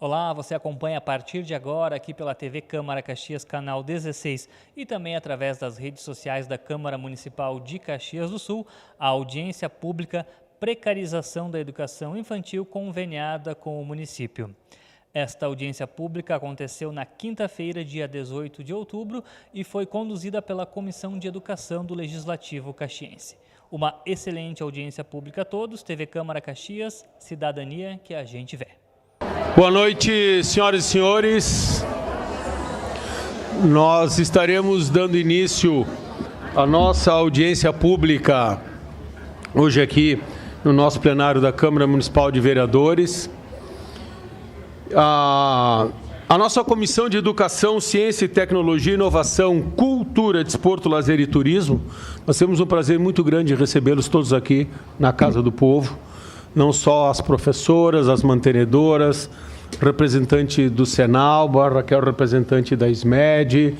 Olá, você acompanha a partir de agora aqui pela TV Câmara Caxias, canal 16 e também através das redes sociais da Câmara Municipal de Caxias do Sul, a audiência pública Precarização da Educação Infantil conveniada com o município. Esta audiência pública aconteceu na quinta-feira, dia 18 de outubro, e foi conduzida pela Comissão de Educação do Legislativo Caxiense. Uma excelente audiência pública a todos, TV Câmara Caxias, cidadania que a gente vê. Boa noite, senhoras e senhores. Nós estaremos dando início à nossa audiência pública hoje aqui no nosso plenário da Câmara Municipal de Vereadores. A nossa Comissão de Educação, Ciência e Tecnologia, Inovação, Cultura, Desporto, Lazer e Turismo, nós temos um prazer muito grande de recebê-los todos aqui na Casa do Povo. Não só as professoras, as mantenedoras, representante do Senalba, Raquel, representante da SMED,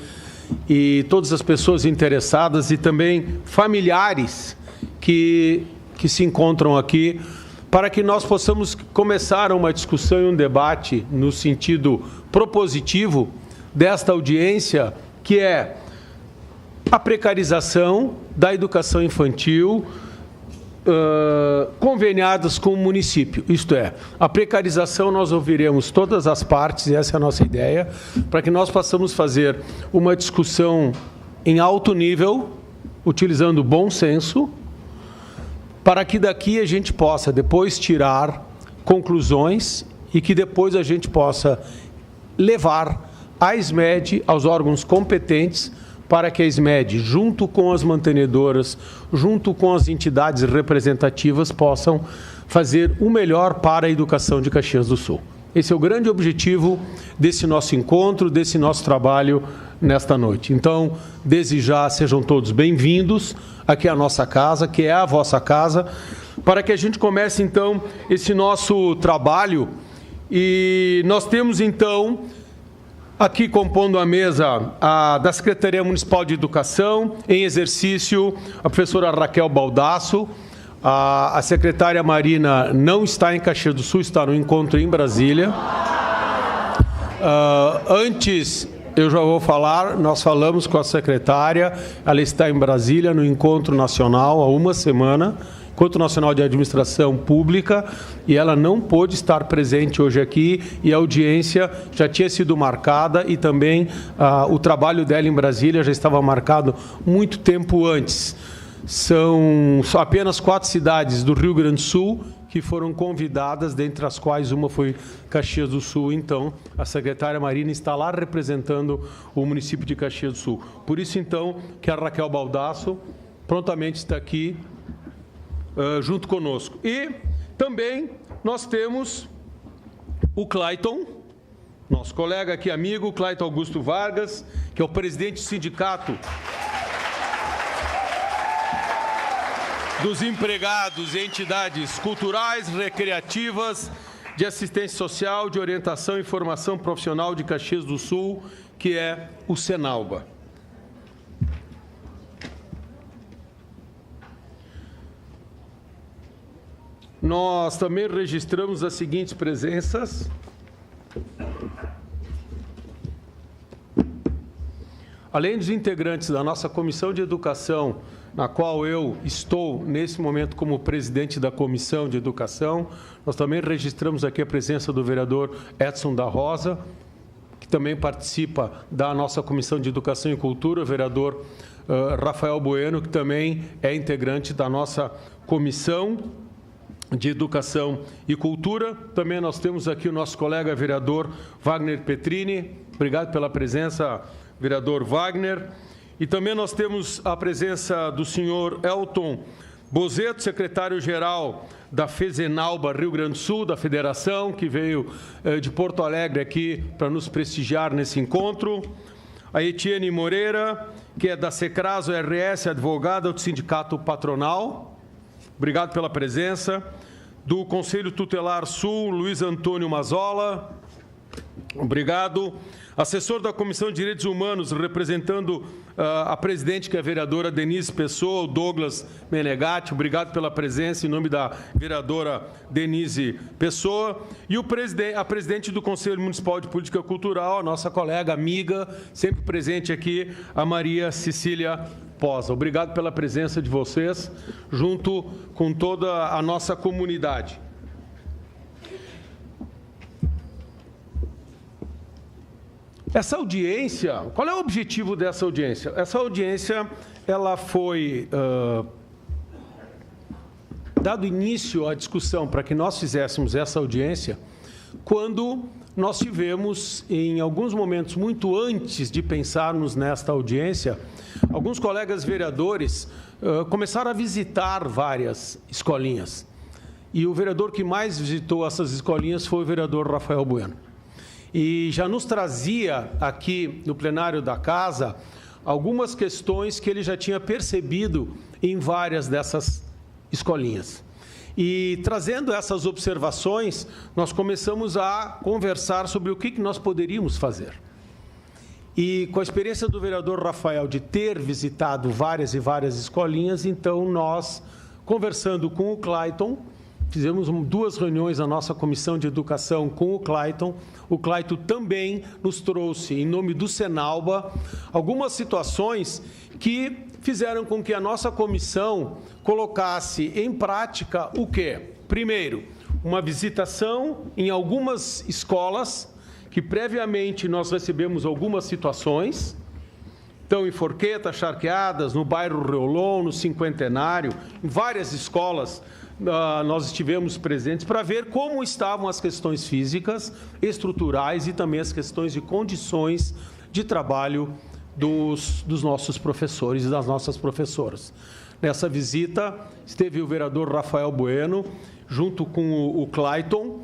e todas as pessoas interessadas e também familiares que se encontram aqui, para que nós possamos começar uma discussão e um debate no sentido propositivo desta audiência, que é a precarização da educação infantil, conveniadas com o município, isto é, a precarização nós ouviremos todas as partes, e essa é a nossa ideia, para que nós possamos fazer uma discussão em alto nível, utilizando bom senso, para que daqui a gente possa depois tirar conclusões e que depois a gente possa levar a SMED aos órgãos competentes, para que a SMED, junto com as mantenedoras, junto com as entidades representativas, possam fazer o melhor para a educação de Caxias do Sul. Esse é o grande objetivo desse nosso encontro, desse nosso trabalho nesta noite. Então, desde já, sejam todos bem-vindos aqui à nossa casa, que é a vossa casa, para que a gente comece, então, esse nosso trabalho. E nós temos, então, aqui compondo a mesa da Secretaria Municipal de Educação, em exercício, a professora Raquel Baldasso. A secretária Marina não está em Caxias do Sul, está no encontro em Brasília. Antes, eu já vou falar, nós falamos com a secretária, ela está em Brasília no encontro nacional há uma semana, Encontro Nacional de Administração Pública, e ela não pôde estar presente hoje aqui, e a audiência já tinha sido marcada, e também o trabalho dela em Brasília já estava marcado muito tempo antes. São apenas 4 cidades do Rio Grande do Sul que foram convidadas, dentre as quais uma foi Caxias do Sul. Então, a secretária Marina está lá representando o município de Caxias do Sul. Por isso, então, que a Raquel Baldasso prontamente está aqui junto conosco. E também nós temos o Clayton, nosso colega aqui, amigo, Clayton Augusto Vargas, que é o presidente do sindicato dos empregados e entidades culturais, recreativas, de assistência social, de orientação e formação profissional de Caxias do Sul, que é o Senalba. Nós também registramos as seguintes presenças. Além dos integrantes da nossa Comissão de Educação, na qual eu estou, nesse momento, como presidente da Comissão de Educação, nós também registramos aqui a presença do vereador Edson da Rosa, que também participa da nossa Comissão de Educação e Cultura, o vereador Rafael Bueno, que também é integrante da nossa Comissão de Educação e Cultura. Também nós temos aqui o nosso colega vereador Wagner Petrini. Obrigado pela presença, vereador Wagner. E também nós temos a presença do senhor Elton Bozeto, secretário-geral da FESENALBA Rio Grande do Sul, da Federação, que veio de Porto Alegre aqui para nos prestigiar nesse encontro. A Etienne Moreira, que é da Secraso RS, advogada do Sindicato Patronal. Obrigado pela presença. Do Conselho Tutelar Sul, Luiz Antônio Mazola, Obrigado. Assessor da Comissão de Direitos Humanos, representando a presidente, que é a vereadora Denise Pessoa, o Douglas Menegatti. Obrigado pela presença, em nome da vereadora Denise Pessoa. E a presidente do Conselho Municipal de Política Cultural, a nossa colega, amiga, sempre presente aqui, a Maria Cecília Posa. Obrigado pela presença de vocês, junto com toda a nossa comunidade. Essa audiência, qual é o objetivo dessa audiência? Essa audiência, ela foi dado início à discussão para que nós fizéssemos essa audiência quando nós tivemos, em alguns momentos muito antes de pensarmos nesta audiência, alguns colegas vereadores começaram a visitar várias escolinhas. E o vereador que mais visitou essas escolinhas foi o vereador Rafael Bueno. E já nos trazia aqui no plenário da Casa algumas questões que ele já tinha percebido em várias dessas escolinhas. E trazendo essas observações, nós começamos a conversar sobre o que nós poderíamos fazer. E com a experiência do vereador Rafael de ter visitado várias e várias escolinhas, então nós, conversando com o Clayton, fizemos 2 reuniões na nossa Comissão de Educação com o Clayton. O Clayton também nos trouxe, em nome do Senalba, algumas situações que fizeram com que a nossa comissão colocasse em prática o quê? Primeiro, uma visitação em algumas escolas, que previamente nós recebemos algumas situações. Então, em Forqueta, Charqueadas, no bairro Reolon, no Cinquentenário, em várias escolas, nós estivemos presentes para ver como estavam as questões físicas, estruturais e também as questões de condições de trabalho dos nossos professores e das nossas professoras. Nessa visita, esteve o vereador Rafael Bueno, junto com o Clayton,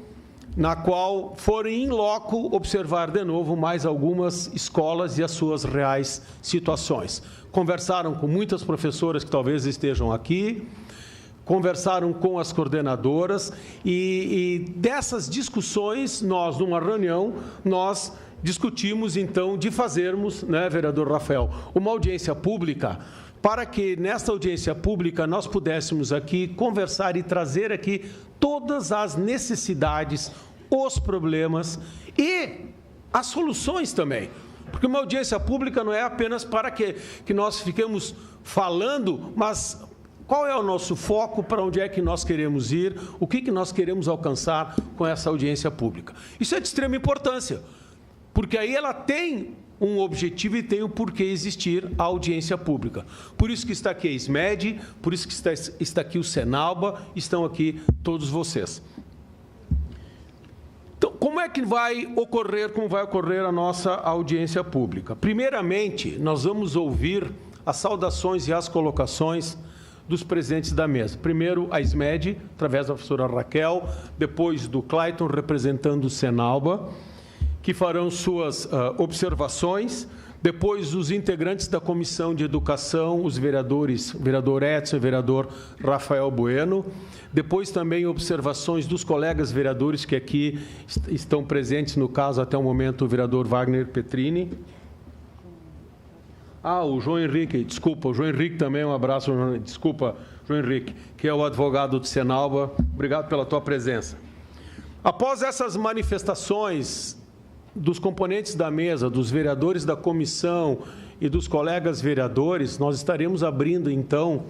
na qual foram em loco observar de novo mais algumas escolas e as suas reais situações. Conversaram com muitas professoras que talvez estejam aqui, conversaram com as coordenadoras e dessas discussões, nós, numa reunião, nós discutimos, então, de fazermos, né, vereador Rafael, uma audiência pública, para que, nesta audiência pública, nós pudéssemos aqui conversar e trazer aqui todas as necessidades, os problemas e as soluções também. Porque uma audiência pública não é apenas para que nós fiquemos falando, mas qual é o nosso foco, para onde é que nós queremos ir, o que nós queremos alcançar com essa audiência pública. Isso é de extrema importância, porque aí ela tem um objetivo e tem o porquê existir a audiência pública. Por isso que está aqui a SMED, por isso que está aqui o Senalba, estão aqui todos vocês. Então, como vai ocorrer a nossa audiência pública? Primeiramente, nós vamos ouvir as saudações e as colocações dos presentes da mesa. Primeiro, a SMED, através da professora Raquel, depois do Clayton, representando o Senalba, que farão suas observações, depois os integrantes da Comissão de Educação, os vereadores, o vereador Edson e o vereador Rafael Bueno, depois também observações dos colegas vereadores que aqui estão presentes, no caso, até o momento, o vereador Wagner Petrini. O João Henrique, desculpa, o João Henrique também, um abraço, desculpa, João Henrique, que é o advogado do Senalba, obrigado pela tua presença. Após essas manifestações dos componentes da mesa, dos vereadores da comissão e dos colegas vereadores, nós estaremos abrindo, então,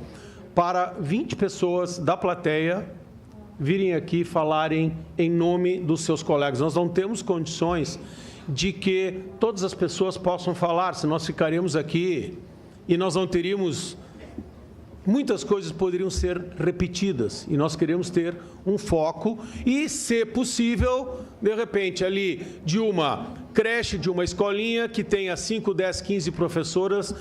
para 20 pessoas da plateia virem aqui falarem em nome dos seus colegas. Nós não temos condições de que todas as pessoas possam falar, se nós ficaremos aqui e nós não teríamos... Muitas coisas poderiam ser repetidas e nós queremos ter um foco e, se possível, de repente, ali de uma creche, de uma escolinha que tenha 5, 10, 15 professoras,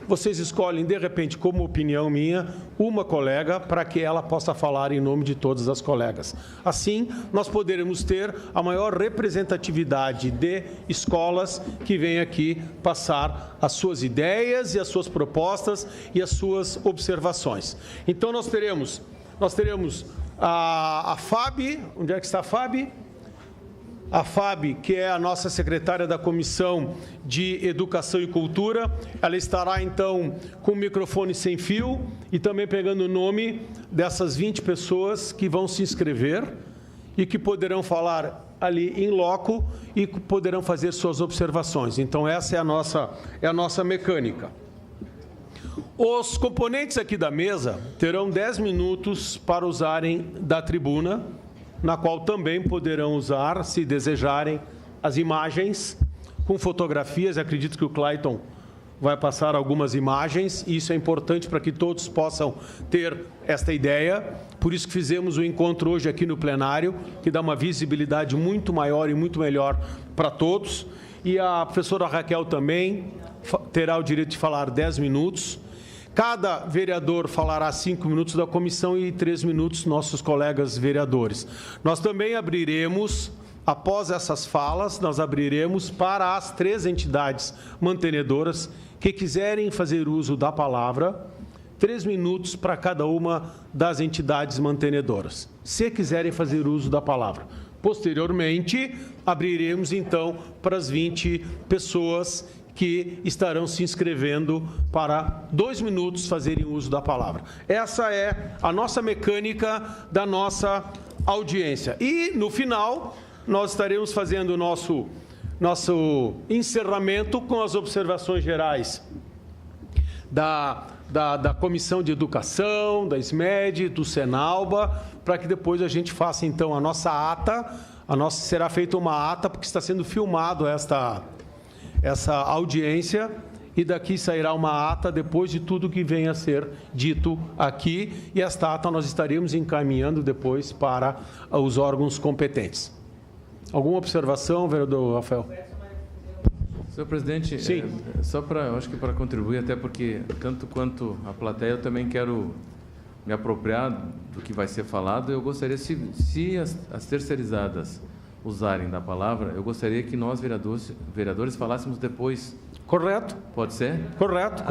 vocês escolhem, de repente, como opinião minha, uma colega para que ela possa falar em nome de todas as colegas. Assim, nós poderemos ter a maior representatividade de escolas que vêm aqui passar as suas ideias e as suas propostas e as suas observações. Então, nós teremos a Fábio, onde é que está a Fábio? a Fábio, que é a nossa secretária da Comissão de Educação e Cultura. Ela estará, então, com o microfone sem fio e também pegando o nome dessas 20 pessoas que vão se inscrever e que poderão falar ali em loco e poderão fazer suas observações. Então, essa é a nossa mecânica. Os componentes aqui da mesa terão 10 minutos para usarem da tribuna, na qual também poderão usar, se desejarem, as imagens com fotografias. Acredito que o Clayton vai passar algumas imagens, e isso é importante para que todos possam ter esta ideia. Por isso que fizemos o encontro hoje aqui no plenário, que dá uma visibilidade muito maior e muito melhor para todos. E a professora Raquel também terá o direito de falar 10 minutos. Cada vereador falará 5 minutos da comissão e 3 minutos nossos colegas vereadores. Nós também abriremos, após essas falas, nós abriremos para as 3 entidades mantenedoras que quiserem fazer uso da palavra, 3 minutos para cada uma das entidades mantenedoras, se quiserem fazer uso da palavra. Posteriormente, abriremos, então, para as 20 pessoas que estarão se inscrevendo para 2 minutos fazerem uso da palavra. Essa é a nossa mecânica da nossa audiência. E, no final, nós estaremos fazendo o nosso encerramento com as observações gerais da Comissão de Educação, da SMED, do Senalba, para que depois a gente faça, então, a nossa ata. Será feita uma ata, porque está sendo filmado essa audiência, e daqui sairá uma ata depois de tudo que venha a ser dito aqui, e esta ata nós estaremos encaminhando depois para os órgãos competentes. Alguma observação, vereador Rafael? Senhor presidente, sim. Só para, acho que para contribuir, até porque, tanto quanto a plateia, eu também quero me apropriar do que vai ser falado. Eu gostaria, se as terceirizadas usarem da palavra, eu gostaria que nós, vereadores, falássemos depois. Correto. Pode ser? Correto.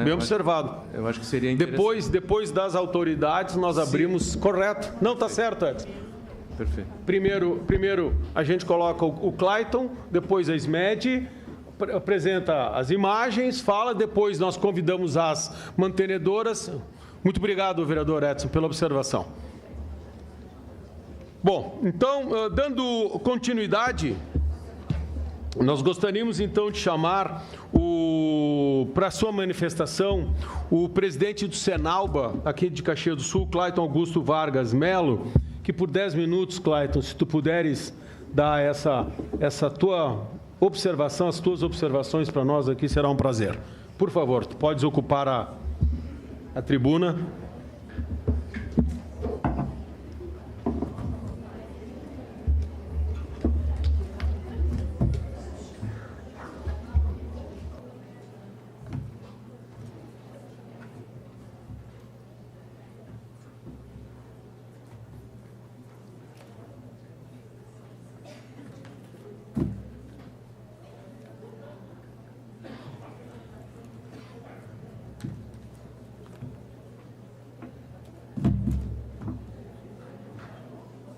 Bem observado. Eu acho que seria interessante. Depois das autoridades, nós abrimos... Sim. Correto. Não, está certo, Edson. Perfeito. Primeiro a gente coloca o Clayton, depois a SMED, apresenta as imagens, fala, depois nós convidamos as mantenedoras. Muito obrigado, vereador Edson, pela observação. Bom, então, dando continuidade, nós gostaríamos, então, de chamar para a sua manifestação o presidente do Senalba, aqui de Caxias do Sul, Clayton Augusto Vargas Melo, que por 10 minutos, Clayton, se tu puderes dar essa tua observação, as tuas observações para nós aqui, será um prazer. Por favor, tu podes ocupar a tribuna.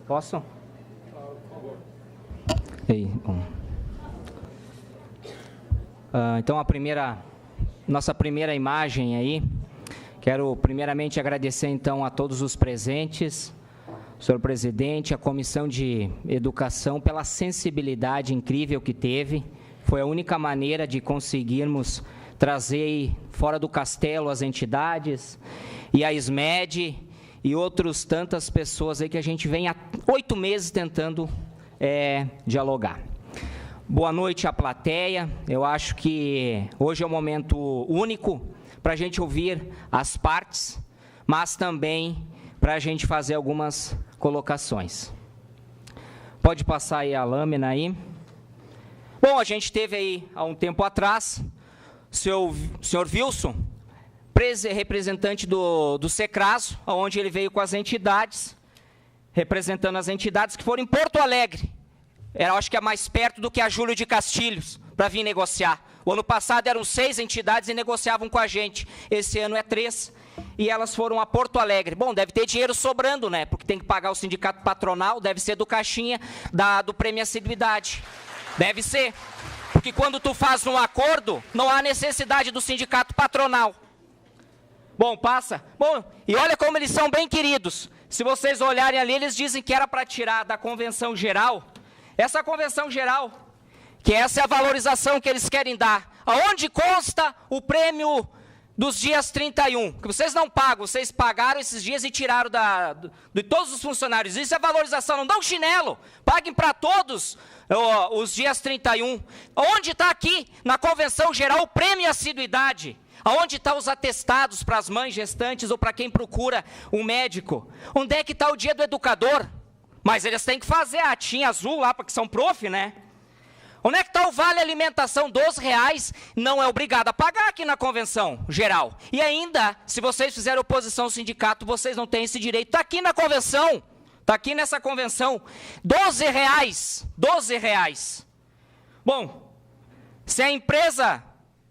Posso? Ei, bom. Então, nossa primeira imagem aí, quero primeiramente agradecer então a todos os presentes, senhor presidente, a Comissão de Educação, pela sensibilidade incrível que teve. Foi a única maneira de conseguirmos trazer fora do castelo as entidades e a SMED e outras tantas pessoas aí que a gente vem há 8 meses tentando dialogar. Boa noite à plateia. Eu acho que hoje é um momento único para a gente ouvir as partes, mas também para a gente fazer algumas colocações. Pode passar aí a lâmina aí. Bom, a gente teve aí, há um tempo atrás, o senhor Wilson, representante do Secraso, onde ele veio com as entidades, representando as entidades que foram em Porto Alegre. Acho que é mais perto do que a Júlio de Castilhos, para vir negociar. O ano passado eram 6 entidades e negociavam com a gente. Esse ano é 3. e elas foram a Porto Alegre. Bom, deve ter dinheiro sobrando, né? Porque tem que pagar o sindicato patronal, deve ser do caixinha do prêmio assiduidade. Deve ser. Porque quando tu faz um acordo, não há necessidade do sindicato patronal. Bom, passa. Bom, e olha como eles são bem queridos. Se vocês olharem ali, eles dizem que era para tirar da convenção geral. Essa convenção geral, que essa é a valorização que eles querem dar. Aonde consta o prêmio dos dias 31? Que vocês não pagam, vocês pagaram esses dias e tiraram de todos os funcionários. Isso é valorização, não dá um chinelo. Paguem para todos os dias 31. Onde está aqui, na convenção geral, o prêmio assiduidade? Aonde estão os atestados para as mães gestantes ou para quem procura um médico? Onde é que está o dia do educador? Mas eles têm que fazer a atinha azul lá, porque são prof, né? Onde é que está o vale alimentação? R$12, não é obrigado a pagar aqui na convenção geral. E ainda, se vocês fizerem oposição ao sindicato, vocês não têm esse direito. Está aqui na convenção, está aqui nessa convenção, R$12. Bom, se a empresa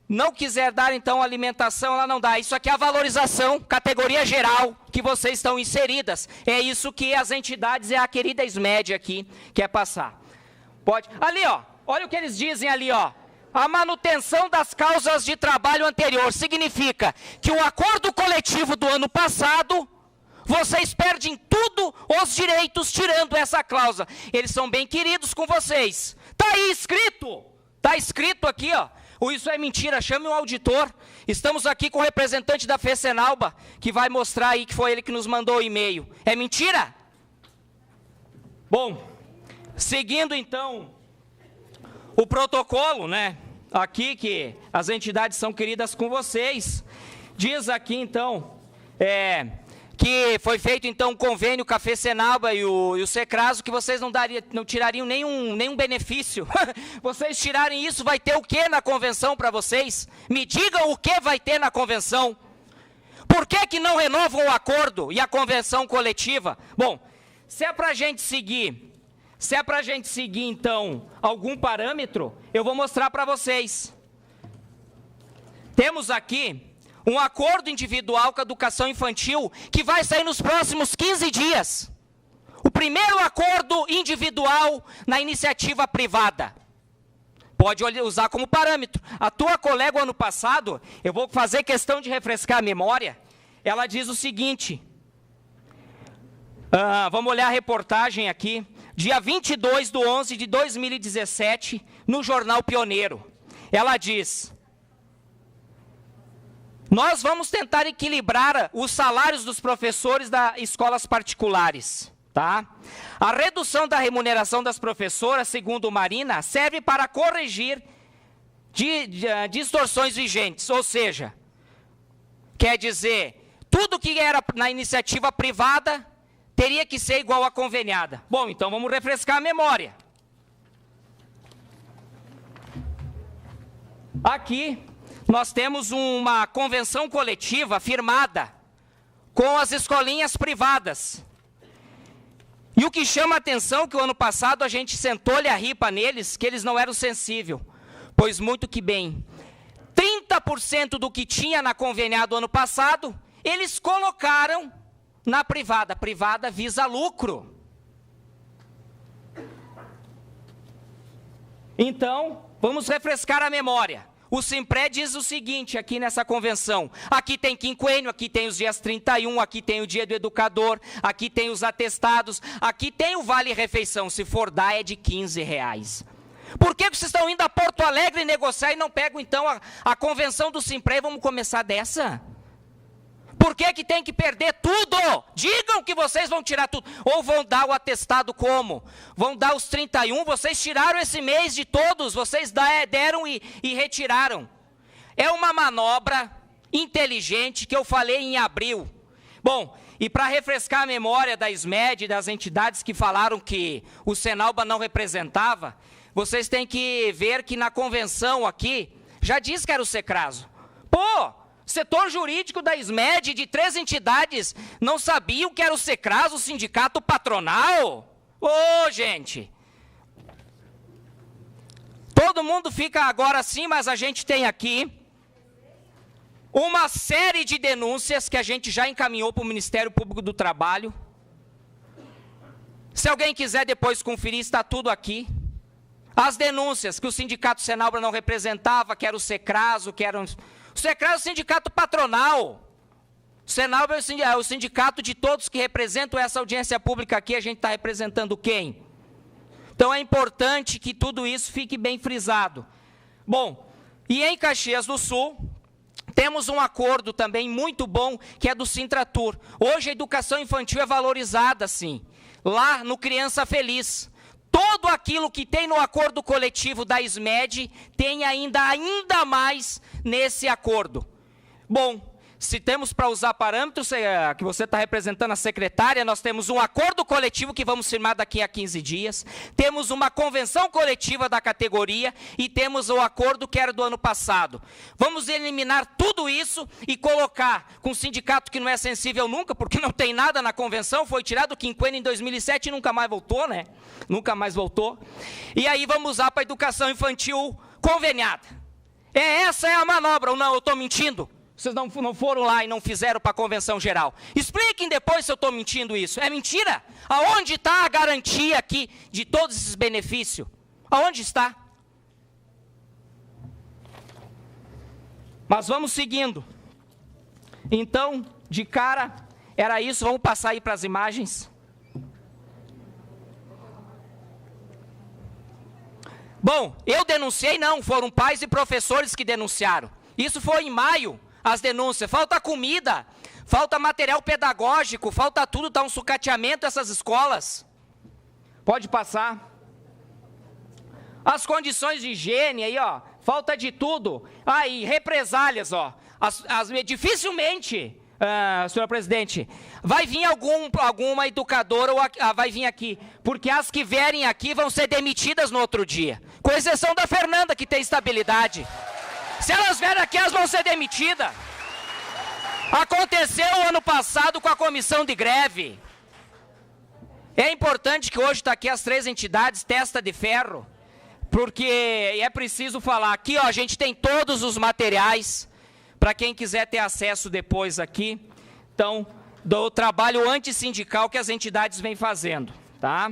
não quiser dar, então, alimentação, ela não dá. Isso aqui é a valorização, categoria geral, que vocês estão inseridas. É isso que as entidades, a querida SMED aqui, quer passar. Pode. Ali, ó, olha o que eles dizem ali, ó. A manutenção das causas de trabalho anterior significa que o acordo coletivo do ano passado, vocês perdem tudo os direitos tirando essa cláusula. Eles são bem queridos com vocês. Está aí escrito. Está escrito aqui, ó. Isso é mentira, chame um auditor. Estamos aqui com o representante da FECENALBA, que vai mostrar aí que foi ele que nos mandou o e-mail. É mentira? Bom, seguindo então o protocolo, né? Aqui que as entidades são queridas com vocês. Diz aqui então, que foi feito então um convênio com a FECENALBA e o Secraso, que vocês não tirariam nenhum benefício. Vocês tirarem isso, vai ter o que na convenção para vocês? Me digam o que vai ter na convenção. Por que não renovam o acordo e a convenção coletiva? Bom, se é para a gente seguir então algum parâmetro, eu vou mostrar para vocês. Temos aqui um acordo individual com a educação infantil que vai sair nos próximos 15 dias. O primeiro acordo individual na iniciativa privada. Pode usar como parâmetro. A tua colega, ano passado, eu vou fazer questão de refrescar a memória, ela diz o seguinte, vamos olhar a reportagem aqui, dia 22/11/2017, no Jornal Pioneiro. Ela diz: nós vamos tentar equilibrar os salários dos professores das escolas particulares, tá? A redução da remuneração das professoras, segundo Marina, serve para corrigir distorções vigentes, ou seja, quer dizer, tudo que era na iniciativa privada teria que ser igual à conveniada. Bom, então vamos refrescar a memória. Aqui nós temos uma convenção coletiva firmada com as escolinhas privadas. E o que chama a atenção é que o ano passado a gente sentou-lhe a ripa neles, que eles não eram sensíveis. Pois muito que bem, 30% do que tinha na conveniada ano passado, eles colocaram na privada. A privada visa lucro. Então, vamos refrescar a memória. O Simpre diz o seguinte aqui nessa convenção, aqui tem quinquênio, aqui tem os dias 31, aqui tem o dia do educador, aqui tem os atestados, aqui tem o vale-refeição, se for dar é de R$15. Por que vocês estão indo a Porto Alegre negociar e não pegam então a convenção do Simpre e vamos começar dessa? Por que tem que perder tudo? Digam que vocês vão tirar tudo. Ou vão dar o atestado como? Vão dar os 31, vocês tiraram esse mês de todos, vocês deram e retiraram. É uma manobra inteligente que eu falei em abril. Bom, e para refrescar a memória da SMED e das entidades que falaram que o Senalba não representava, vocês têm que ver que na convenção aqui, já diz que era o Secraso. Pô! Setor jurídico da SMED de 3 entidades não sabia o que era o Secraso, o sindicato patronal? Ô, gente! Todo mundo fica agora assim, mas a gente tem aqui uma série de denúncias que a gente já encaminhou para o Ministério Público do Trabalho. Se alguém quiser depois conferir, está tudo aqui. As denúncias que o Sindicato Senalbra não representava, que era o Secraso, o Secraso é o sindicato patronal. O Senalbra é o sindicato de todos que representam essa audiência pública aqui. A gente está representando quem? Então é importante que tudo isso fique bem frisado. Bom, e em Caxias do Sul, temos um acordo também muito bom, que é do Sintratur. Hoje a educação infantil é valorizada, sim. Lá no Criança Feliz. Tudo aquilo que tem no acordo coletivo da SMED, tem ainda mais nesse acordo. Bom, se temos para usar parâmetros, que você está representando a secretária, nós temos um acordo coletivo que vamos firmar daqui a 15 dias, temos uma convenção coletiva da categoria e temos o acordo que era do ano passado. Vamos eliminar tudo isso e colocar com um sindicato que não é sensível nunca, porque não tem nada na convenção, foi tirado o quinquênio em 2007 e nunca mais voltou, né? Nunca mais voltou. E aí vamos usar para a educação infantil conveniada. Essa é a manobra, ou não? Eu estou mentindo? Vocês não foram lá e não fizeram para a convenção geral. Expliquem depois se eu estou mentindo isso. É mentira? Aonde está a garantia aqui de todos esses benefícios? Aonde está? Mas vamos seguindo. Então, de cara, era isso. Vamos passar aí para as imagens. Bom, eu denunciei não, foram pais e professores que denunciaram. Isso foi em maio. As denúncias, falta comida, falta material pedagógico, falta tudo, está um sucateamento essas escolas. Pode passar. As condições de higiene aí, ó, falta de tudo. Aí, represálias, ó. Dificilmente, senhor presidente, vai vir alguma educadora ou vai vir aqui, porque as que vierem aqui vão ser demitidas no outro dia, com exceção da Fernanda, que tem estabilidade. Se elas vierem aqui, elas vão ser demitidas. Aconteceu ano passado com a comissão de greve. É importante que hoje está aqui as 3 entidades, testa de ferro, porque é preciso falar. Aqui, ó, a gente tem todos os materiais, para quem quiser ter acesso depois aqui, então, do trabalho antissindical que as entidades vêm fazendo, tá?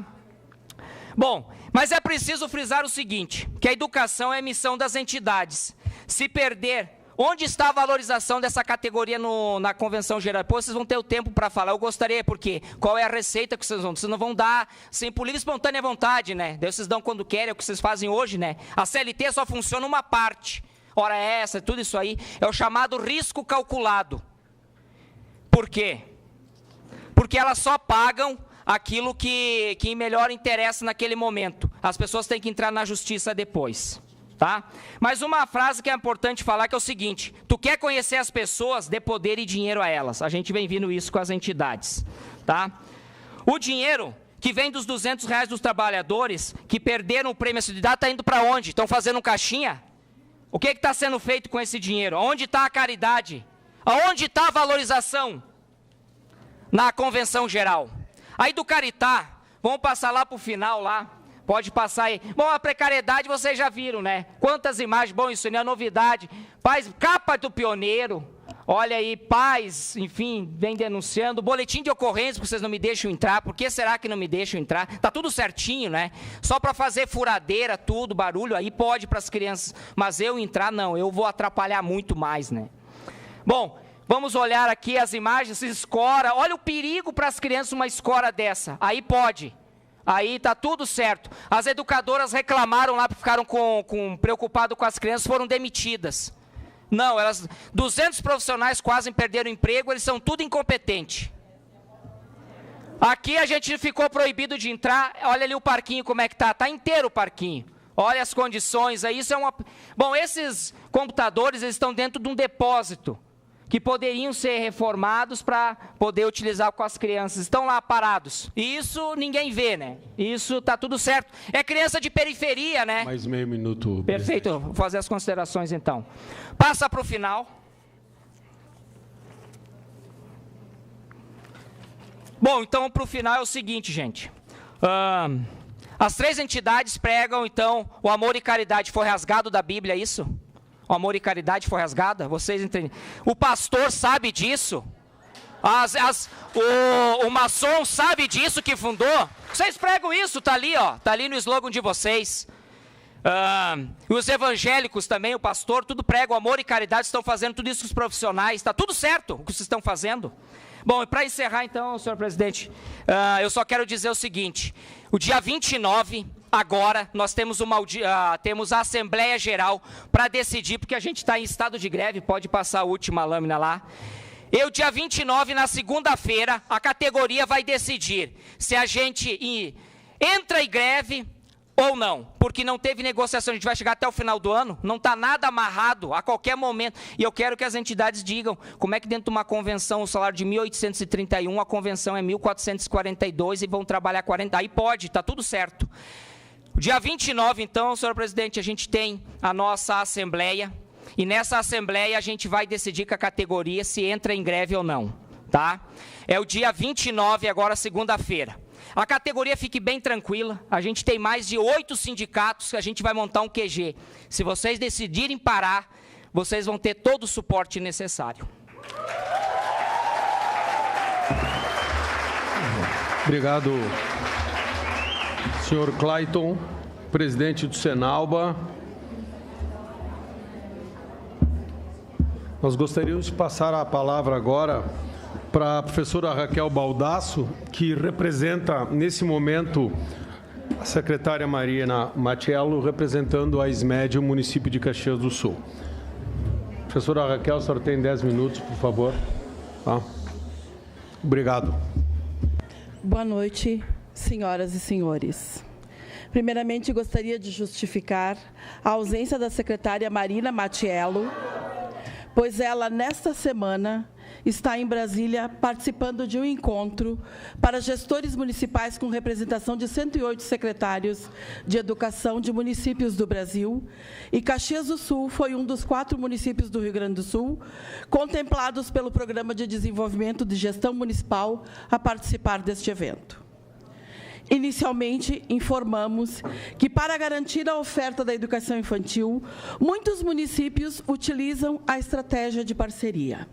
Bom, mas é preciso frisar o seguinte, que a educação é missão das entidades. Se perder, onde está a valorização dessa categoria na convenção geral? Depois vocês vão ter o tempo para falar. Eu gostaria, porque qual é a receita que vocês não vão dar sem por livre e espontânea vontade, né? Daí vocês dão quando querem, é o que vocês fazem hoje, né? A CLT só funciona uma parte. Ora essa, tudo isso aí é o chamado risco calculado. Por quê? Porque elas só pagam aquilo que melhor interessa naquele momento. As pessoas têm que entrar na justiça depois. Tá? Mas uma frase que é importante falar que é o seguinte: tu quer conhecer as pessoas, dê poder e dinheiro a elas. A gente vem vindo isso com as entidades, tá? O dinheiro que vem dos R$200 dos trabalhadores que perderam o prêmio assiduidade está indo para onde? Estão fazendo caixinha? O que está sendo feito com esse dinheiro? Onde está a caridade? Aonde está a valorização? Na convenção geral. Aí do Caritá, vamos passar lá para o final lá. Pode passar aí. Bom, a precariedade vocês já viram, né? Quantas imagens, bom, isso não é novidade. Pais, capa do Pioneiro, olha aí, pais, enfim, vem denunciando. Boletim de ocorrência, porque vocês não me deixam entrar. Por que será que não me deixam entrar? Tá tudo certinho, né? Só para fazer furadeira, tudo, barulho, aí pode para as crianças. Mas eu entrar, não, eu vou atrapalhar muito mais, né? Bom, vamos olhar aqui as imagens, escora. Olha o perigo para as crianças uma escora dessa. Aí pode. Aí está tudo certo. As educadoras reclamaram lá, ficaram preocupadas com as crianças, foram demitidas. Não, 200 profissionais quase perderam o emprego, eles são tudo incompetentes. Aqui a gente ficou proibido de entrar, olha ali o parquinho como é que está inteiro o parquinho. Olha as condições aí, isso é uma... Bom, esses computadores, eles estão dentro de um depósito, que poderiam ser reformados para poder utilizar com as crianças. Estão lá parados. E isso ninguém vê, né? Isso está tudo certo. É criança de periferia, né? Mais meio minuto. Perfeito. Vou fazer as considerações, então. Passa para o final. Bom, então, para o final é o seguinte, gente. As 3 entidades pregam, então, o amor e caridade foi rasgado da Bíblia, é isso? O Amor e Caridade foi rasgada? Vocês entendem? O pastor sabe disso? O maçom sabe disso que fundou? Vocês pregam isso, está ali, ó, está ali no slogan de vocês. Os evangélicos também, o pastor, tudo prega o amor e caridade, estão fazendo tudo isso com os profissionais, está tudo certo o que vocês estão fazendo. Bom, e para encerrar então, senhor presidente, eu só quero dizer o seguinte: o dia 29, agora, nós temos a Assembleia Geral para decidir, porque a gente está em estado de greve, pode passar a última lâmina lá. Dia 29, na segunda-feira, a categoria vai decidir se a gente entra em greve ou não, porque não teve negociação, a gente vai chegar até o final do ano, não está nada amarrado a qualquer momento, e eu quero que as entidades digam como é que dentro de uma convenção o salário de 1.831, a convenção é 1.442 e vão trabalhar 40, aí pode, está tudo certo. Dia 29, então, senhor presidente, a gente tem a nossa assembleia, e nessa assembleia a gente vai decidir com a categoria se entra em greve ou não, tá? É o dia 29, agora segunda-feira. A categoria fique bem tranquila, a gente tem mais de 8 sindicatos, a gente vai montar um QG. Se vocês decidirem parar, vocês vão ter todo o suporte necessário. Obrigado, senhor Clayton, presidente do Senalba. Nós gostaríamos de passar a palavra agora para a professora Raquel Baldasso, que representa, nesse momento, a secretária Marina Matiello, representando a SMED, o município de Caxias do Sul. Professora Raquel, a senhora tem 10 minutos, por favor. Tá? Obrigado. Boa noite, senhoras e senhores. Primeiramente, gostaria de justificar a ausência da secretária Marina Matiello, pois ela, nesta semana, está em Brasília participando de um encontro para gestores municipais com representação de 108 secretários de educação de municípios do Brasil, e Caxias do Sul foi um dos 4 municípios do Rio Grande do Sul contemplados pelo Programa de Desenvolvimento de Gestão Municipal a participar deste evento. Inicialmente, informamos que, para garantir a oferta da educação infantil, muitos municípios utilizam a estratégia de parceria.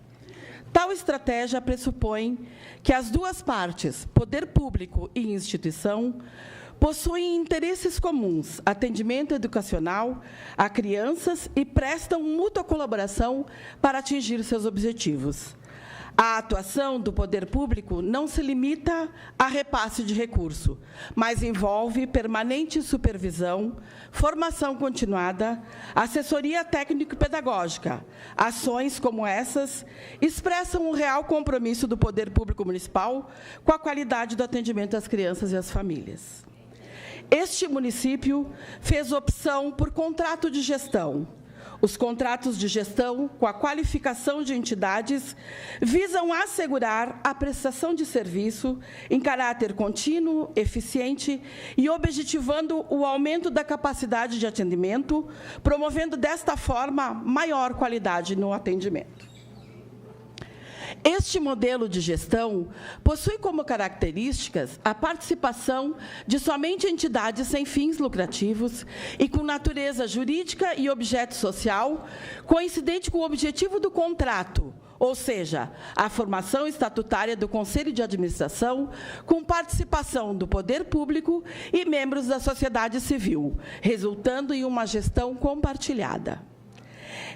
Tal estratégia pressupõe que as duas partes, poder público e instituição, possuem interesses comuns, atendimento educacional a crianças e prestam mútua colaboração para atingir seus objetivos. A atuação do poder público não se limita a repasse de recurso, mas envolve permanente supervisão, formação continuada, assessoria técnico-pedagógica. Ações como essas expressam um real compromisso do poder público municipal com a qualidade do atendimento às crianças e às famílias. Este município fez opção por contrato de gestão. Os contratos de gestão, com a qualificação de entidades, visam assegurar a prestação de serviço em caráter contínuo, eficiente e objetivando o aumento da capacidade de atendimento, promovendo desta forma maior qualidade no atendimento. Este modelo de gestão possui como características a participação de somente entidades sem fins lucrativos e com natureza jurídica e objeto social, coincidente com o objetivo do contrato, ou seja, a formação estatutária do Conselho de Administração, com participação do poder público e membros da sociedade civil, resultando em uma gestão compartilhada.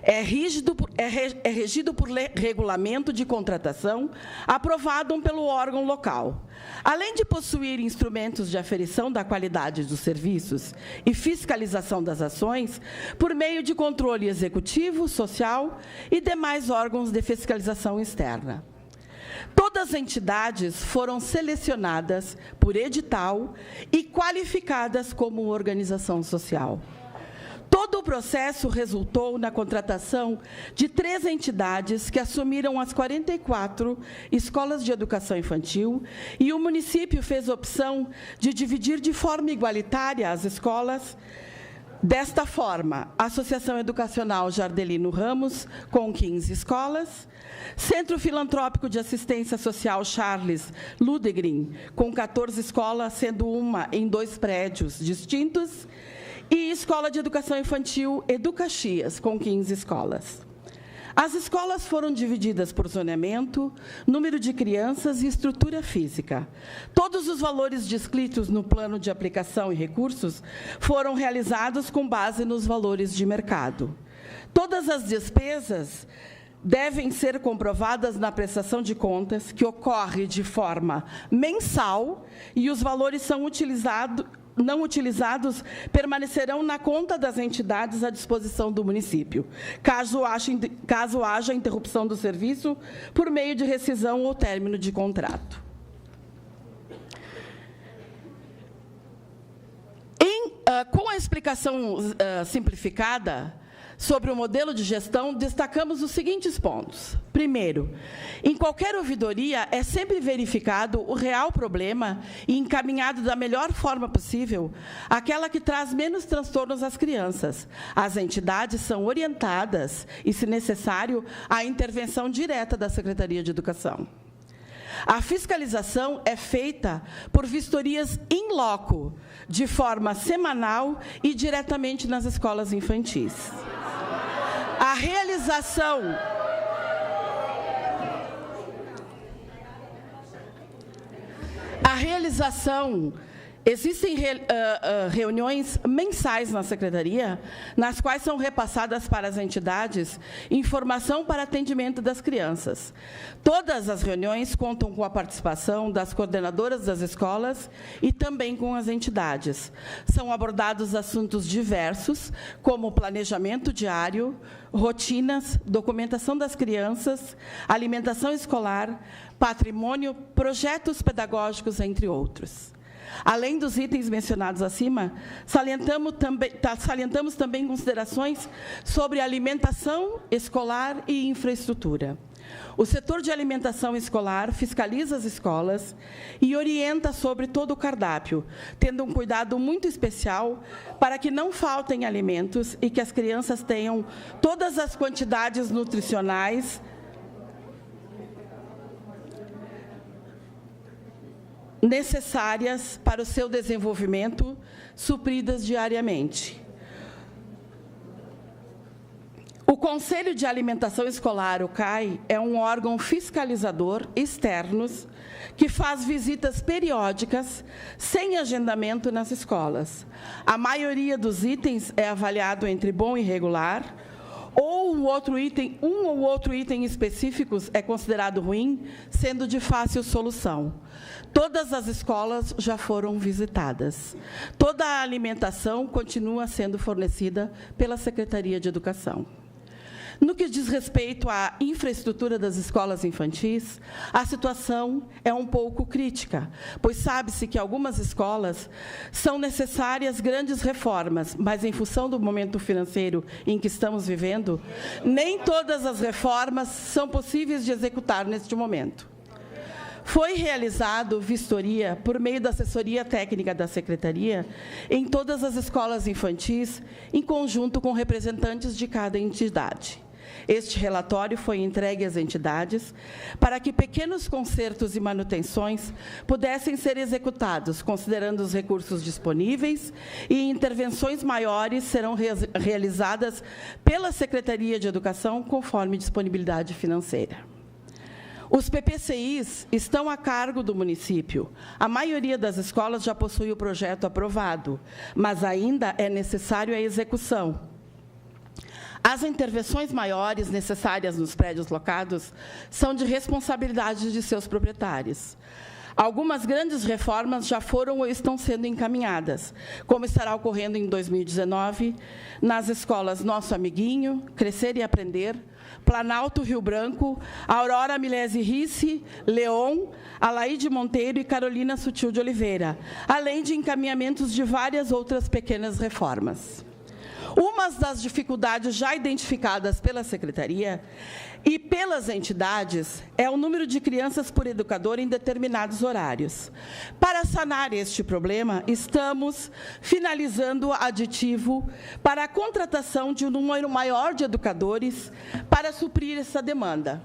É regido por regulamento de contratação aprovado pelo órgão local. Além de possuir instrumentos de aferição da qualidade dos serviços e fiscalização das ações, por meio de controle executivo, social e demais órgãos de fiscalização externa. Todas as entidades foram selecionadas por edital e qualificadas como organização social. Todo o processo resultou na contratação de 3 entidades que assumiram as 44 escolas de educação infantil, e o município fez opção de dividir de forma igualitária as escolas. Desta forma, a Associação Educacional Jardelino Ramos, com 15 escolas, Centro Filantrópico de Assistência Social Charles Ludegrin, com 14 escolas, sendo uma em 2 prédios distintos, e Escola de Educação Infantil Educaxias, com 15 escolas. As escolas foram divididas por zoneamento, número de crianças e estrutura física. Todos os valores descritos no plano de aplicação e recursos foram realizados com base nos valores de mercado. Todas as despesas devem ser comprovadas na prestação de contas, que ocorre de forma mensal, e os valores não utilizados permanecerão na conta das entidades à disposição do município, caso haja interrupção do serviço por meio de rescisão ou término de contrato. Com a explicação simplificada sobre o modelo de gestão, destacamos os seguintes pontos. Primeiro, em qualquer ouvidoria é sempre verificado o real problema e encaminhado da melhor forma possível aquela que traz menos transtornos às crianças. As entidades são orientadas e, se necessário, a intervenção direta da Secretaria de Educação. A fiscalização é feita por vistorias in loco, de forma semanal e diretamente nas escolas infantis. A realização existem reuniões mensais na Secretaria, nas quais são repassadas para as entidades informação para atendimento das crianças. Todas as reuniões contam com a participação das coordenadoras das escolas e também com as entidades. São abordados assuntos diversos, como planejamento diário, rotinas, documentação das crianças, alimentação escolar, patrimônio, projetos pedagógicos, entre outros. Além dos itens mencionados acima, salientamos também considerações sobre alimentação escolar e infraestrutura. O setor de alimentação escolar fiscaliza as escolas e orienta sobre todo o cardápio, tendo um cuidado muito especial para que não faltem alimentos e que as crianças tenham todas as quantidades nutricionais necessárias para o seu desenvolvimento, supridas diariamente. O Conselho de Alimentação Escolar, o CAE, é um órgão fiscalizador externo que faz visitas periódicas, sem agendamento nas escolas. A maioria dos itens é avaliado entre bom e regular, ou um ou outro item específicos é considerado ruim, sendo de fácil solução. Todas as escolas já foram visitadas. Toda a alimentação continua sendo fornecida pela Secretaria de Educação. No que diz respeito à infraestrutura das escolas infantis, a situação é um pouco crítica, pois sabe-se que algumas escolas são necessárias grandes reformas, mas, em função do momento financeiro em que estamos vivendo, nem todas as reformas são possíveis de executar neste momento. Foi realizado vistoria por meio da assessoria técnica da Secretaria em todas as escolas infantis, em conjunto com representantes de cada entidade. Este relatório foi entregue às entidades para que pequenos consertos e manutenções pudessem ser executados, considerando os recursos disponíveis, e intervenções maiores serão realizadas pela Secretaria de Educação, conforme disponibilidade financeira. Os PPCIs estão a cargo do município. A maioria das escolas já possui o projeto aprovado, mas ainda é necessário a execução. As intervenções maiores necessárias nos prédios locados são de responsabilidade de seus proprietários. Algumas grandes reformas já foram ou estão sendo encaminhadas, como estará ocorrendo em 2019, nas escolas Nosso Amiguinho, Crescer e Aprender, Planalto Rio Branco, Aurora Milese Risse, Leon, Alaide Monteiro e Carolina Sutil de Oliveira, além de encaminhamentos de várias outras pequenas reformas. Uma das dificuldades já identificadas pela Secretaria e pelas entidades é o número de crianças por educador em determinados horários. Para sanar este problema, estamos finalizando o aditivo para a contratação de um número maior de educadores para suprir essa demanda.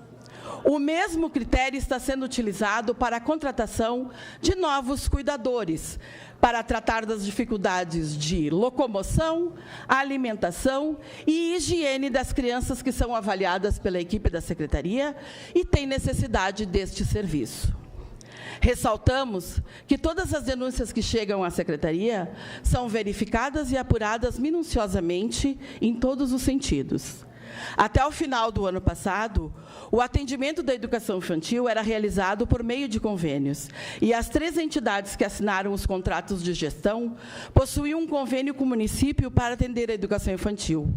O mesmo critério está sendo utilizado para a contratação de novos cuidadores, para tratar das dificuldades de locomoção, alimentação e higiene das crianças que são avaliadas pela equipe da Secretaria e têm necessidade deste serviço. Ressaltamos que todas as denúncias que chegam à Secretaria são verificadas e apuradas minuciosamente em todos os sentidos. Até o final do ano passado, o atendimento da educação infantil era realizado por meio de convênios, e as 3 entidades que assinaram os contratos de gestão possuíam um convênio com o município para atender a educação infantil.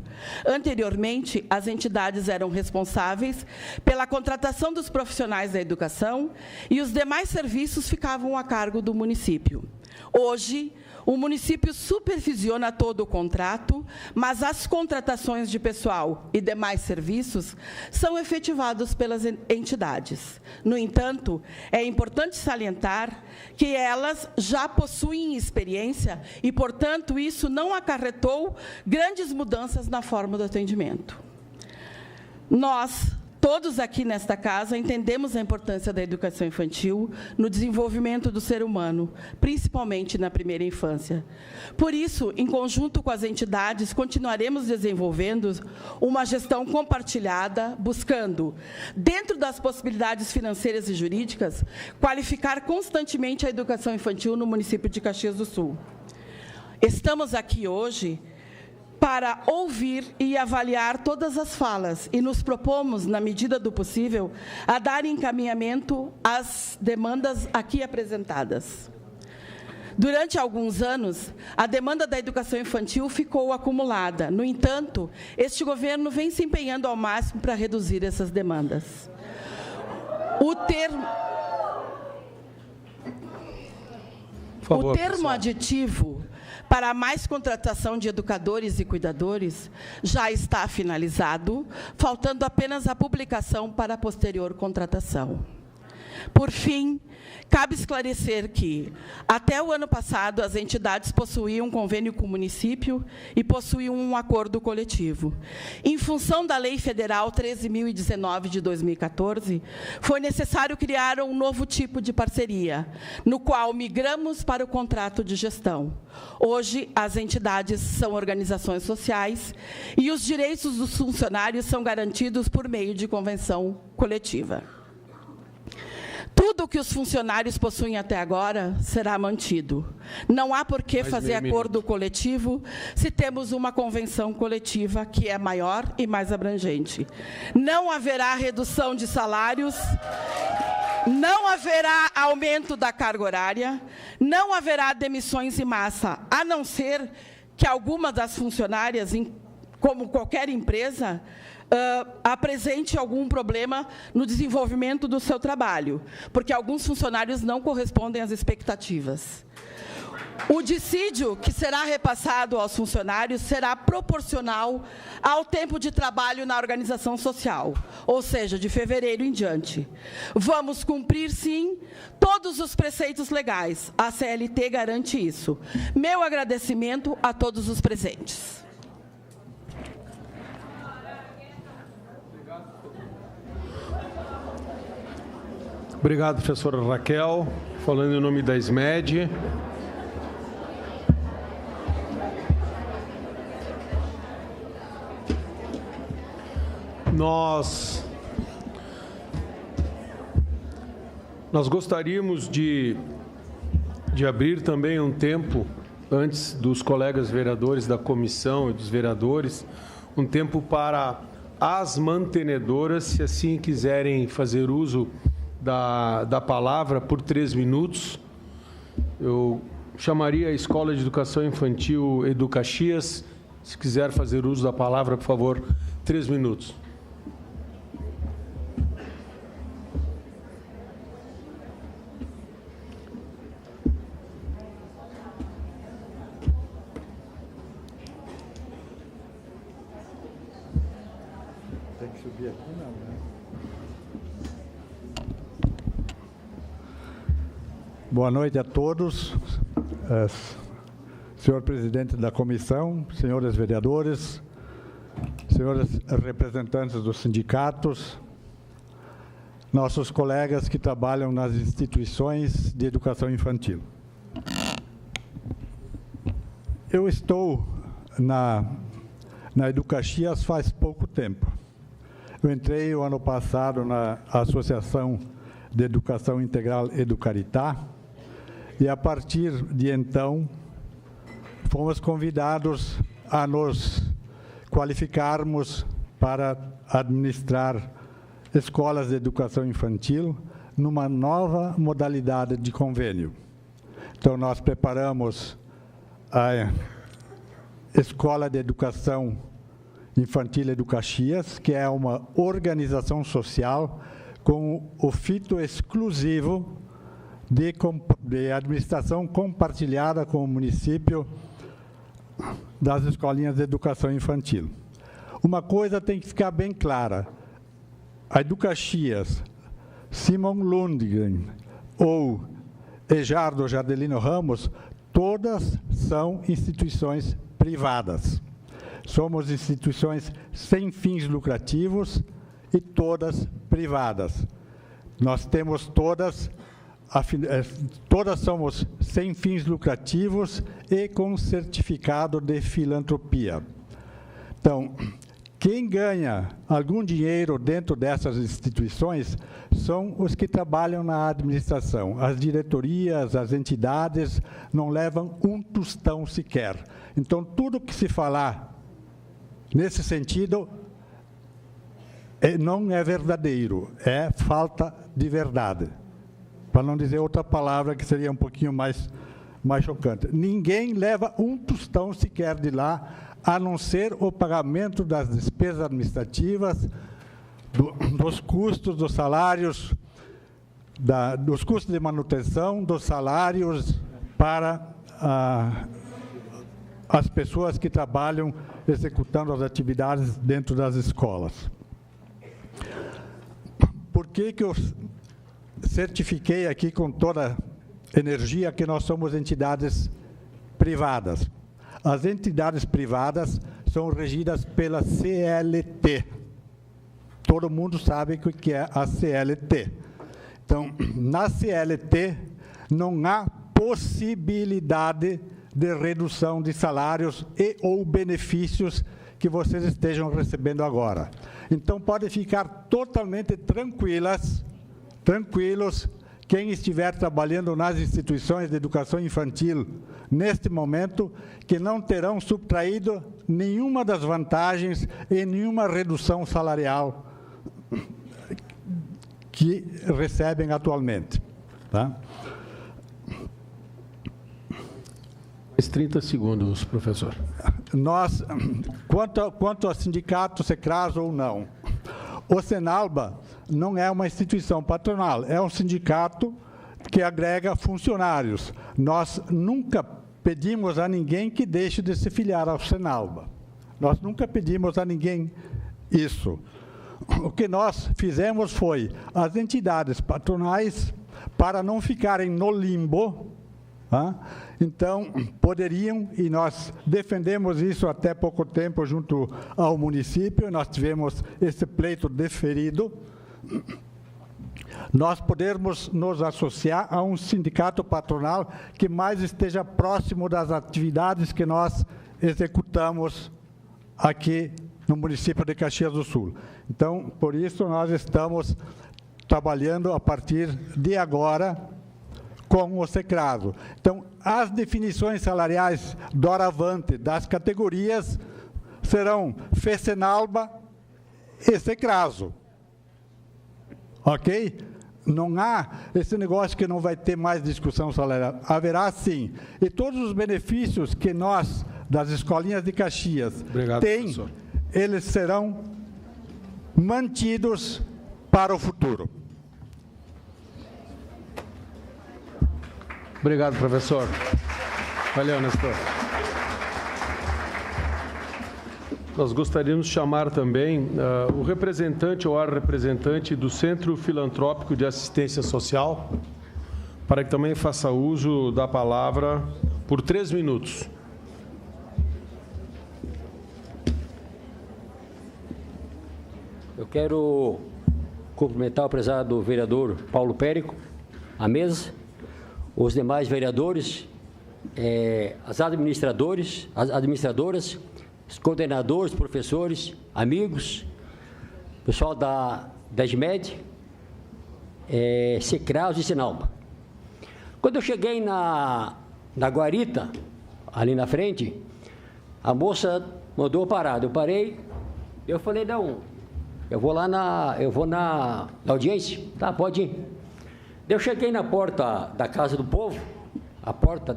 Anteriormente, as entidades eram responsáveis pela contratação dos profissionais da educação e os demais serviços ficavam a cargo do município. Hoje, o município supervisiona todo o contrato, mas as contratações de pessoal e demais serviços são efetivados pelas entidades. No entanto, é importante salientar que elas já possuem experiência e, portanto, isso não acarretou grandes mudanças na forma do atendimento. Nós, todos aqui nesta casa, entendemos a importância da educação infantil no desenvolvimento do ser humano, principalmente na primeira infância. Por isso, em conjunto com as entidades, continuaremos desenvolvendo uma gestão compartilhada, buscando, dentro das possibilidades financeiras e jurídicas, qualificar constantemente a educação infantil no município de Caxias do Sul. Estamos aqui hoje para ouvir e avaliar todas as falas, e nos propomos, na medida do possível, a dar encaminhamento às demandas aqui apresentadas. Durante alguns anos, a demanda da educação infantil ficou acumulada. No entanto, este governo vem se empenhando ao máximo para reduzir essas demandas. O termo aditivo para mais contratação de educadores e cuidadores já está finalizado, faltando apenas a publicação para a posterior contratação. Por fim, cabe esclarecer que, até o ano passado, as entidades possuíam um convênio com o município e possuíam um acordo coletivo. Em função da Lei Federal 13.019 de 2014, foi necessário criar um novo tipo de parceria, no qual migramos para o contrato de gestão. Hoje, as entidades são organizações sociais e os direitos dos funcionários são garantidos por meio de convenção coletiva. Tudo o que os funcionários possuem até agora será mantido. Não há por que fazer acordo coletivo se temos uma convenção coletiva que é maior e mais abrangente. Não haverá redução de salários, não haverá aumento da carga horária, não haverá demissões em massa, a não ser que alguma das funcionárias, como qualquer empresa, apresente algum problema no desenvolvimento do seu trabalho, porque alguns funcionários não correspondem às expectativas. O dissídio que será repassado aos funcionários será proporcional ao tempo de trabalho na organização social, ou seja, de fevereiro em diante. Vamos cumprir, sim, todos os preceitos legais. A CLT garante isso. Meu agradecimento a todos os presentes. Obrigado, professora Raquel. Falando em nome da SMED. Nós gostaríamos de abrir também um tempo, antes dos colegas vereadores da comissão e dos vereadores, um tempo para as mantenedoras, se assim quiserem fazer uso da palavra por 3 minutos. Eu chamaria a Escola de Educação Infantil Educaxias, se quiser fazer uso da palavra, por favor, 3 minutos. Tem que subir aqui, não, né? Boa noite a todos, senhor presidente da comissão, senhores vereadores, senhores representantes dos sindicatos. nossos colegas que trabalham nas instituições de educação infantil. Eu estou na Educaxias faz pouco tempo. Eu entrei o ano passado na Associação de Educação Integral Educaritá e, a partir de então, fomos convidados a nos qualificarmos para administrar escolas de educação infantil numa nova modalidade de convênio. Então, nós preparamos a Escola de Educação Infantil Educaxias, que é uma organização social com o fito exclusivo de administração compartilhada com o município das escolinhas de educação infantil. Uma coisa tem que ficar bem clara: a Educaxias, Simon Lundgren ou Ejardo Jardelino Ramos, todas são instituições privadas. Somos instituições sem fins lucrativos e todas privadas. Nós temos todas somos sem fins lucrativos e com certificado de filantropia. Então, quem ganha algum dinheiro dentro dessas instituições são os que trabalham na administração. As diretorias, as entidades não levam um tostão sequer. Então, tudo que se falar nesse sentido não é verdadeiro, é falta de verdade. Para não dizer outra palavra que seria um pouquinho mais chocante. Ninguém leva um tostão sequer de lá, a não ser o pagamento das despesas administrativas, dos custos, dos salários, dos custos de manutenção, dos salários para as pessoas que trabalham executando as atividades dentro das escolas. Por que eu certifiquei aqui com toda energia que nós somos entidades privadas? As entidades privadas são regidas pela CLT. Todo mundo sabe o que é a CLT. Então, na CLT, não há possibilidade de redução de salários e ou benefícios que vocês estejam recebendo agora. Então, podem ficar totalmente tranquilos, quem estiver trabalhando nas instituições de educação infantil neste momento, que não terão subtraído nenhuma das vantagens e nenhuma redução salarial que recebem atualmente. Tá? Mais 30 segundos, professor. Nós, quanto ao sindicato, SECRAS ou não, o Senalba não é uma instituição patronal, é um sindicato que agrega funcionários. Nós nunca pedimos a ninguém que deixe de se filiar ao Senalba. Nós nunca pedimos a ninguém isso. O que nós fizemos foi as entidades patronais, para não ficarem no limbo, então poderiam, e nós defendemos isso até pouco tempo junto ao município, nós tivemos esse pleito deferido, nós podermos nos associar a um sindicato patronal que mais esteja próximo das atividades que nós executamos aqui no município de Caxias do Sul. Então, por isso, nós estamos trabalhando a partir de agora com o SECRASO. Então, as definições salariais doravante das categorias serão FESENALBA e SECRASO. Ok? Não há esse negócio que não vai ter mais discussão salarial. Haverá sim. E todos os benefícios que nós, das escolinhas de Caxias, tem, eles serão mantidos para o futuro. Obrigado, professor. Valeu, Nestor. Nós gostaríamos de chamar também o representante ou a representante do Centro Filantrópico de Assistência Social, para que também faça uso da palavra por 3 minutos. Eu quero cumprimentar o prezado vereador Paulo Périco, a mesa, os demais vereadores, as administradoras, os coordenadores, professores, amigos, pessoal da ESMED, Secraus e Sinalba. Quando eu cheguei na guarita, ali na frente, a moça mandou parar. Eu parei, eu falei, não, eu vou na audiência. Tá, pode ir. Eu cheguei na porta da Casa do Povo, a porta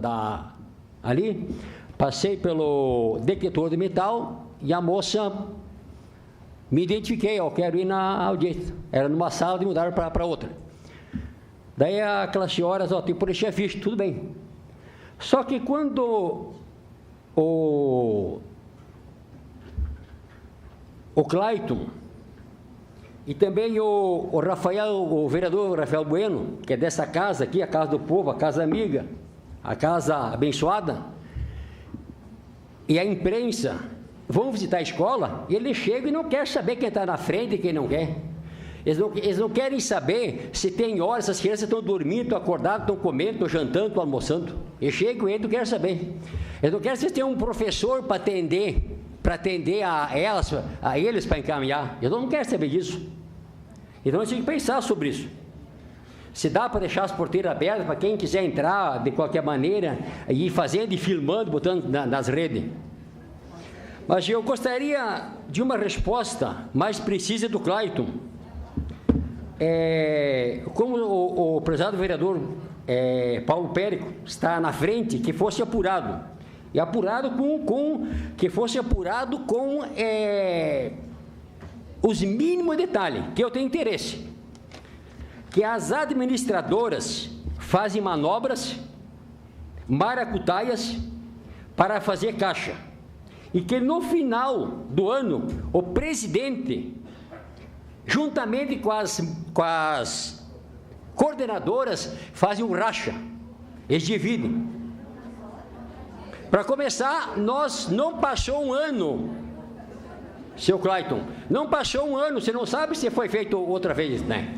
ali, passei pelo detector de metal e a moça me identifiquei, eu quero ir na audiência. Era numa sala e mudaram para outra. Daí aquelas senhoras, tem que preencher a ficha, tudo bem. Só que quando o Clayton e também o Rafael, o vereador Rafael Bueno, que é dessa casa aqui, a Casa do Povo, a Casa Amiga, a Casa Abençoada, e a imprensa vão visitar a escola, e eles chegam e não querem saber quem está na frente e quem não quer. Eles não querem saber se tem horas, as crianças estão dormindo, estão acordadas, estão comendo, estão jantando, estão almoçando. Eles chegam e eles não querem saber. Eles não querem se tem um professor para atender a eles para encaminhar. Eles não querem saber disso. Então, a gente tem que pensar sobre isso. Se dá para deixar as porteiras abertas para quem quiser entrar de qualquer maneira, e ir fazendo e filmando, botando nas redes. Mas eu gostaria de uma resposta mais precisa do Clayton. Como o prezado vereador Paulo Périco está na frente, que fosse apurado. E apurado que fosse apurado com os mínimos detalhes, que eu tenho interesse. Que as administradoras fazem manobras, maracutaias, para fazer caixa. E que no final do ano, o presidente, juntamente com as coordenadoras, fazem um racha. Eles dividem. Para começar, nós não passou um ano, seu Clayton, não passou um ano, você não sabe se foi feito outra vez, né?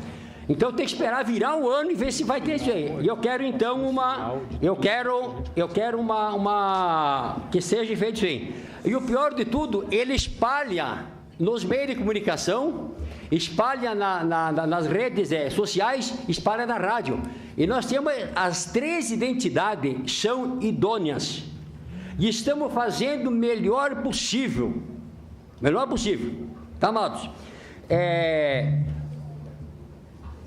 Então tem que esperar virar um ano e ver se vai ter isso aí. E eu quero então que seja feito isso aí. E o pior de tudo, ele espalha nos meios de comunicação, espalha nas redes sociais, espalha na rádio. E nós temos as 3 identidades são idôneas. E estamos fazendo o melhor possível. Melhor possível. Tá, amados?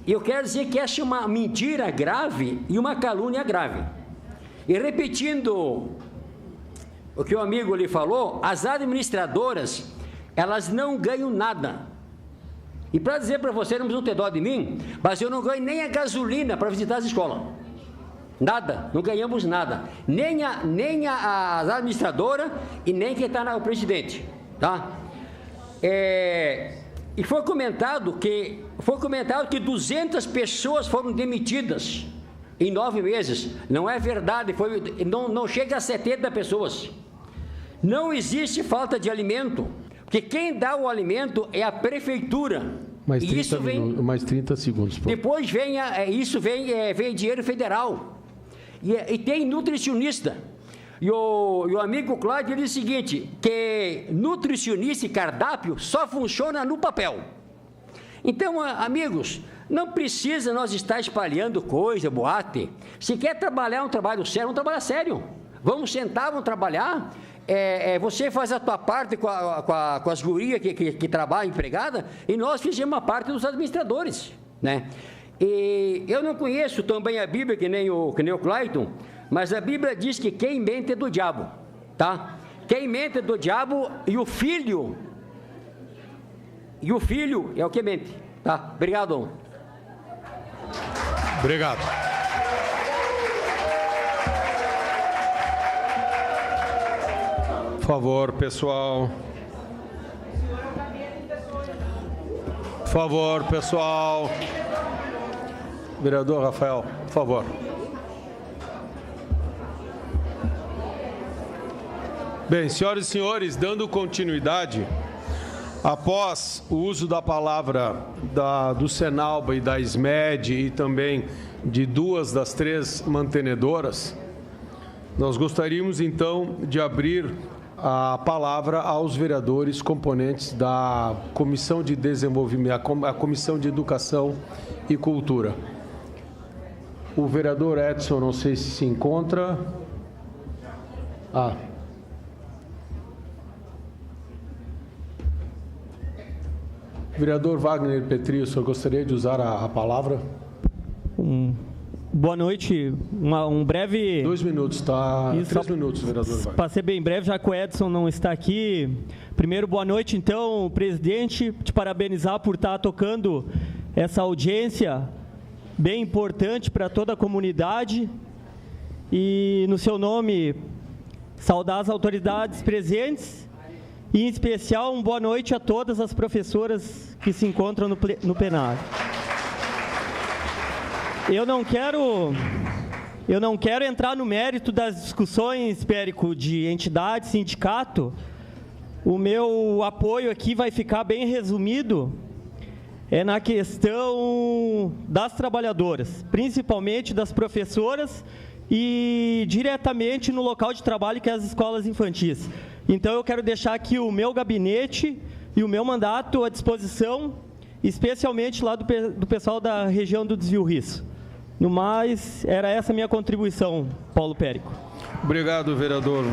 Eu quero dizer que essa é uma mentira grave e uma calúnia grave. E repetindo o que o amigo lhe falou, as administradoras, elas não ganham nada. E para dizer para você, não precisam ter dó de mim, mas eu não ganho nem a gasolina para visitar as escolas. Nada, não ganhamos nada. Nem as administradoras e nem quem está o presidente. Tá? E foi comentado que 200 pessoas foram demitidas em 9 meses. Não é verdade, não chega a 70 pessoas. Não existe falta de alimento, porque quem dá o alimento é a prefeitura. Mais 30 segundos. Pô. Depois vem dinheiro federal. E tem nutricionista. E o amigo Cláudio diz o seguinte, que nutricionista e cardápio só funciona no papel. Então, amigos, não precisa nós estar espalhando coisa, boate. Se quer trabalhar um trabalho sério, vamos trabalhar sério. Vamos sentar, vamos trabalhar. Você faz a tua parte com as gurias que trabalham empregada, e nós fizemos uma parte dos administradores, né? E eu não conheço também a Bíblia que nem o Clayton, mas a Bíblia diz que quem mente é do diabo, tá? Quem mente é do diabo e o filho é o que mente, tá? Obrigado. Obrigado. Por favor, pessoal. Por favor, pessoal. Vereador Rafael, por favor. Bem, senhoras e senhores, dando continuidade Após o uso da palavra do Senalba e da SMED e também de 2 das 3 mantenedoras, nós gostaríamos, então, de abrir a palavra aos vereadores componentes da Comissão de Desenvolvimento, a Comissão de Educação e Cultura. O vereador Edson, não sei se encontra. Vereador Wagner Petri, o senhor gostaria de usar a palavra? Boa noite. Um breve... 2 minutos, tá? 3 minutos, vereador Wagner. Para ser bem breve, já que o Edson não está aqui. Primeiro, boa noite, então, presidente. Te parabenizar por estar tocando essa audiência bem importante para toda a comunidade. E, no seu nome, saudar as autoridades presentes. E, em especial, uma boa noite a todas as professoras que se encontram no plenário. Eu não quero entrar no mérito das discussões, Périco, de entidade, sindicato. O meu apoio aqui vai ficar bem resumido na questão das trabalhadoras, principalmente das professoras e diretamente no local de trabalho, que é as escolas infantis. Então, eu quero deixar aqui o meu gabinete e o meu mandato à disposição, especialmente lá do pessoal da região do Desvio Risso. No mais, era essa a minha contribuição, Paulo Périco. Obrigado, vereador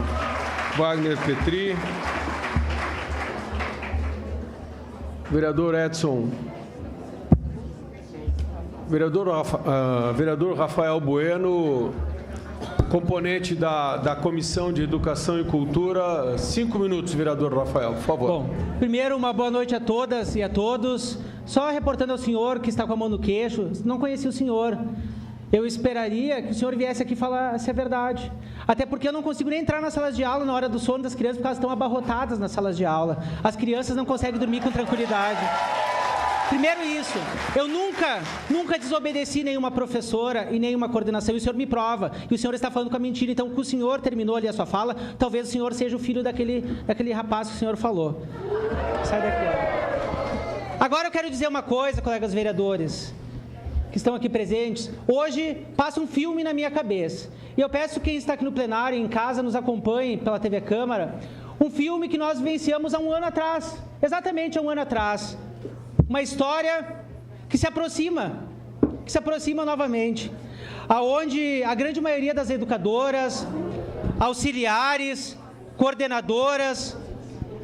Wagner Petri. Vereador Edson. Vereador Rafael Bueno, componente da Comissão de Educação e Cultura. 5 minutos, vereador Rafael, por favor. Bom, primeiro, uma boa noite a todas e a todos. Só reportando ao senhor que está com a mão no queixo, não conhecia o senhor. Eu esperaria que o senhor viesse aqui falar se é verdade. Até porque eu não consigo nem entrar nas salas de aula na hora do sono das crianças, porque elas estão abarrotadas nas salas de aula. As crianças não conseguem dormir com tranquilidade. Primeiro isso, eu nunca desobedeci nenhuma professora e nenhuma coordenação, e o senhor me prova, e o senhor está falando com a mentira. Então, que o senhor terminou ali a sua fala, talvez o senhor seja o filho daquele rapaz que o senhor falou. Sai daqui. Agora eu quero dizer uma coisa, colegas vereadores, que estão aqui presentes. Hoje passa um filme na minha cabeça, e eu peço que quem está aqui no plenário e em casa nos acompanhe pela TV Câmara, um filme que nós vivenciamos há 1 ano atrás, exatamente há 1 ano atrás. Uma história que se aproxima novamente, aonde a grande maioria das educadoras, auxiliares, coordenadoras,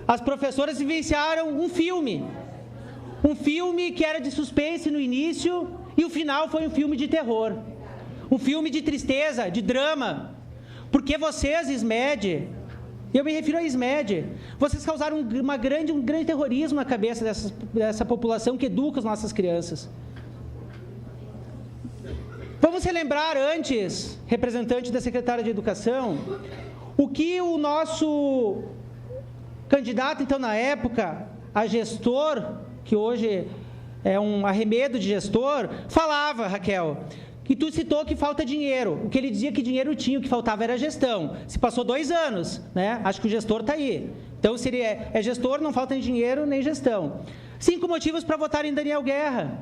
as professoras vivenciaram um filme que era de suspense no início e o final foi um filme de terror, um filme de tristeza, de drama, porque vocês, SMED, eu me refiro à SMED, vocês causaram um grande terrorismo na cabeça dessa população que educa as nossas crianças. Vamos relembrar antes, representante da Secretaria de Educação, o que o nosso candidato, então, na época, a gestor, que hoje é um arremedo de gestor, falava, Raquel, que tu citou que falta dinheiro. O que ele dizia que dinheiro tinha, o que faltava era gestão. Se passou 2 anos, né? Acho que o gestor está aí. Então, se ele é gestor, não falta nem dinheiro nem gestão. 5 motivos para votar em Daniel Guerra.